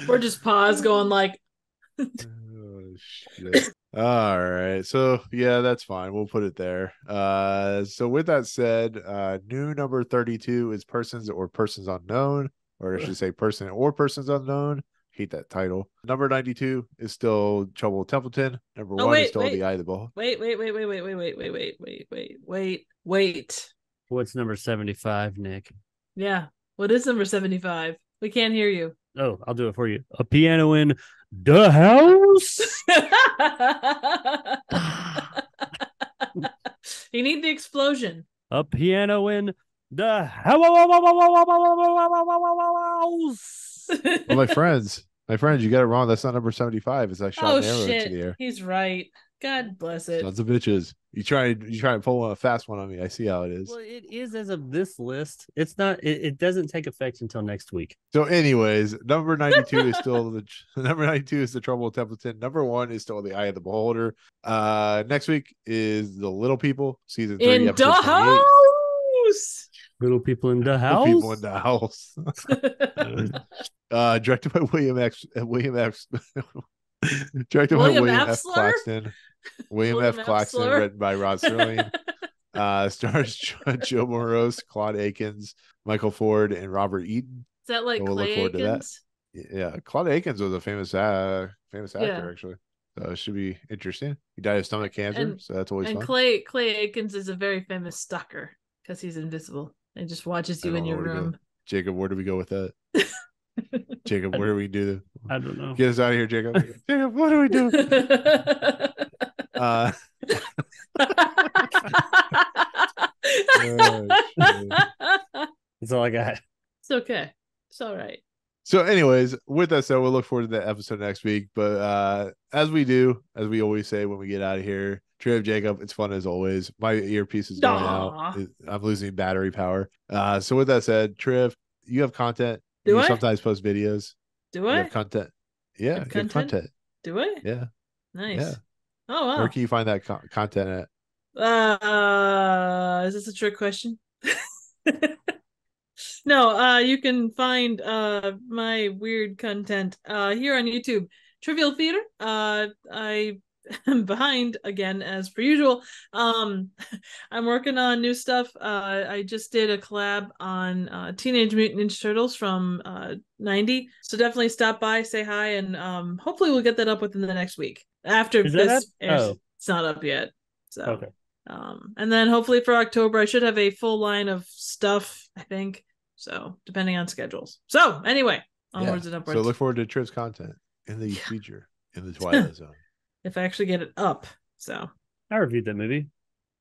We're just pause going like, Oh, shit. All right. So yeah, that's fine. We'll put it there. So with that said, new number 32 is persons or persons unknown, or I should say person or persons unknown. Hate that title. Number 92 is still Trouble Templeton. Number 1 is still The Eye of the Ball. Wait. What's number 75, Nick? Yeah. What is number 75? We can't hear you. Oh, I'll do it for you. A piano in the house. You need the explosion. A piano in the house. Well, my friends, you got it wrong. That's not number 75. It's I shot an arrow into the air. He's right. God bless it. Sons of bitches. You try to pull a fast one on me. I see how it is. Well, it is as of this list. It's not. It doesn't take effect until next week. So, anyways, number 92 is still number 92 is the Trouble with Templeton. Number 1 is still The Eye of the Beholder. Next week is The Little People, season 3, in episode the 28. house. Little people in the house. Little people in the house. Directed by William F. Directed by William William F. F. Claxton. William F. Claxton, written by Rod Serling. Stars Joe Morose, Claude Akins, Michael Ford, and Robert Eaton. Is that like So we'll Clay look forward to that. Akins? Yeah, Claude Akins was a famous actor, actually. So it should be interesting. He died of stomach cancer, so that's always and fun. Clay Akins is a very famous stalker because he's invisible and just watches you in your room. Jacob, where do we go with that? Jacob, where do we do? I don't know. Get us out of here, Jacob. Jacob, what do we do? That's all I got. It's okay. It's all right. So, anyways, with that said, we'll look forward to that episode next week. But as we always say when we get out of here, Trev, Jacob, it's fun as always. My earpiece is going out. I'm losing battery power. So, with that said, Trev, you have content. Do I sometimes post videos? Do You I have content? Yeah, have you have content. Do I? Yeah. Nice. Yeah. Oh wow. Where can you find that content at? Is this a trick question? No, you can find my weird content here on YouTube. Trivial Theater. I behind again as per usual. I'm working on new stuff. I just did a collab on Teenage Mutant Ninja Turtles from 90, so definitely stop by, say hi, and hopefully we'll get that up within the next week after Is that this up? airs. Oh. It's not up yet, so Okay. and then hopefully for October I should have a full line of stuff, I think, so depending on schedules. So anyway, onwards and upwards. So look forward to Trip's content in the future in the Twilight Zone. If I actually get it up. So I reviewed that movie.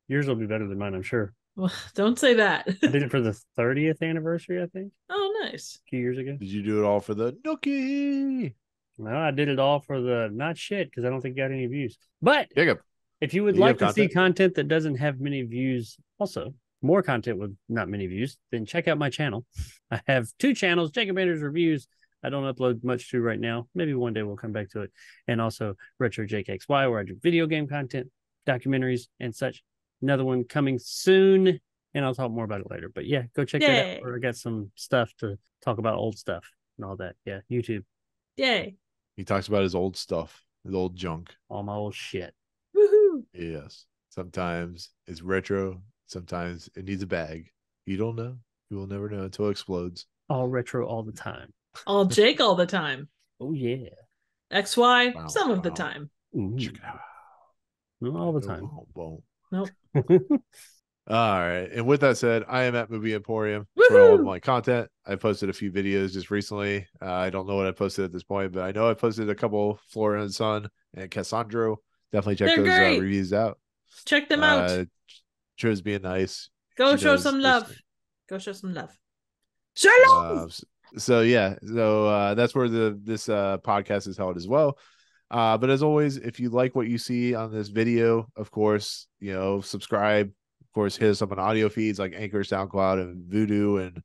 Yours will be better than mine, I'm sure. well, don't say that. I did it for the 30th anniversary, I think, Oh, nice. a few years ago. Did you do it all for the Nookie? No, I did it all for the not shit because I don't think it got any views. But Jacob, if you would do you like to have see content? content that doesn't have many views, also more content with not many views, then check out my channel. I have 2 channels, Jacob Anders Reviews. I don't upload much to right now. Maybe one day we'll come back to it. And also Retro JKXY, where I do video game content, documentaries, and such. Another one coming soon, and I'll talk more about it later. But yeah, go check that out. Where I got some stuff to talk about, old stuff and all that. Yeah, YouTube. Yay. He talks about his old stuff, his old junk. All my old shit. Woohoo. Yes. Sometimes it's retro. Sometimes it needs a bag. You don't know. You will never know until it explodes. All retro all the time. All Jake all the time. Oh, yeah. XY Wow, some of the wow. time. Ooh. Check it out. Not all the time. Boom. Nope. All right. And with that said, I am at Movie Emporium for all of Woohoo! my content. I posted a few videos just recently. I don't know what I posted at this point, but I know I posted a couple Flora and Son and Cassandro. Definitely check They're those great. Reviews out. Check them out. Trish being nice. Go she show does some this love. thing. Go show some love. Shirley! So that's where this podcast is held as well. But as always, if you like what you see on this video, of course, subscribe. Of course, hit us up on audio feeds like Anchor, SoundCloud, and Voodoo, and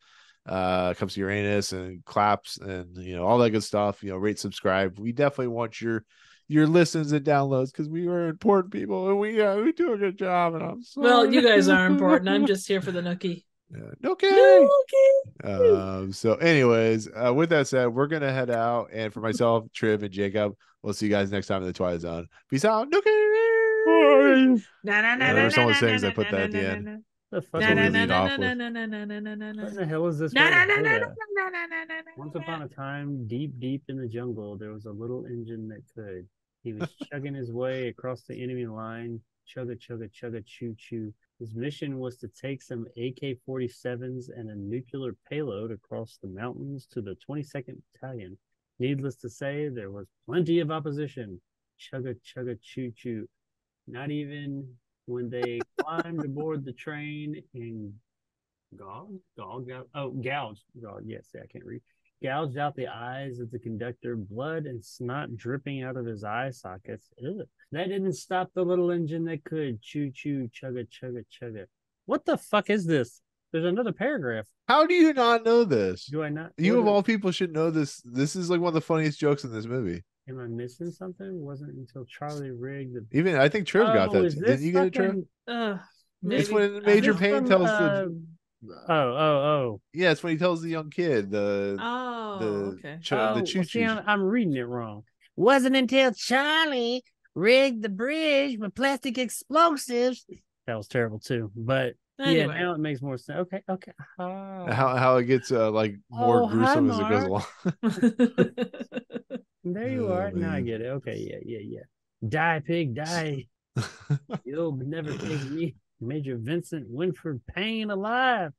Comes to Uranus and Claps, and all that good stuff. Rate, subscribe. We definitely want your listens and downloads because we are important people and we do a good job. And I'm sorry. Well, you guys are important. I'm just here for the nookie. Okay. Nookie. So anyways, with that said, we're gonna head out, and for myself, Triv, and Jacob, we'll see you guys next time in the Twilight Zone. Peace out. Whenever someone sings, I put that at the end. The fuck That's what we lead off with. What the hell is this? Once upon a time, deep, deep in the jungle, there was a little engine that could. He was chugging his way across the enemy line. Chugga, chugga, chugga, choo, choo. His mission was to take some AK-47s and a nuclear payload across the mountains to the 22nd Battalion. Needless to say, there was plenty of opposition. Chugga, chugga, choo, choo. Not even when they climbed aboard the train and gouged out the eyes of the conductor, blood and snot dripping out of his eye sockets. Ugh. That didn't stop the little engine that could. Choo choo, chugga, chugga, chugga. What the fuck is this? There's another paragraph. How do you not know this? Do I not? You of all people should know this. This is like one of the funniest jokes in this movie. Am I missing something? It wasn't until Charlie rigged the. Even I think Triv got that. Didn't you get it, Triv? It's when Major Payne tells the. Oh. Yeah, it's when he tells the young kid the okay. the choo choo. I'm reading it wrong. Wasn't until Charlie rigged the bridge with plastic explosives. That was terrible too, but anyway. Yeah, now it makes more sense. Okay. Oh. How it gets like more gruesome as it goes along. There you are. Man. Now I get it. Okay, yeah. Die, pig, die. You'll never take me, Major Vincent Winford Payne, alive.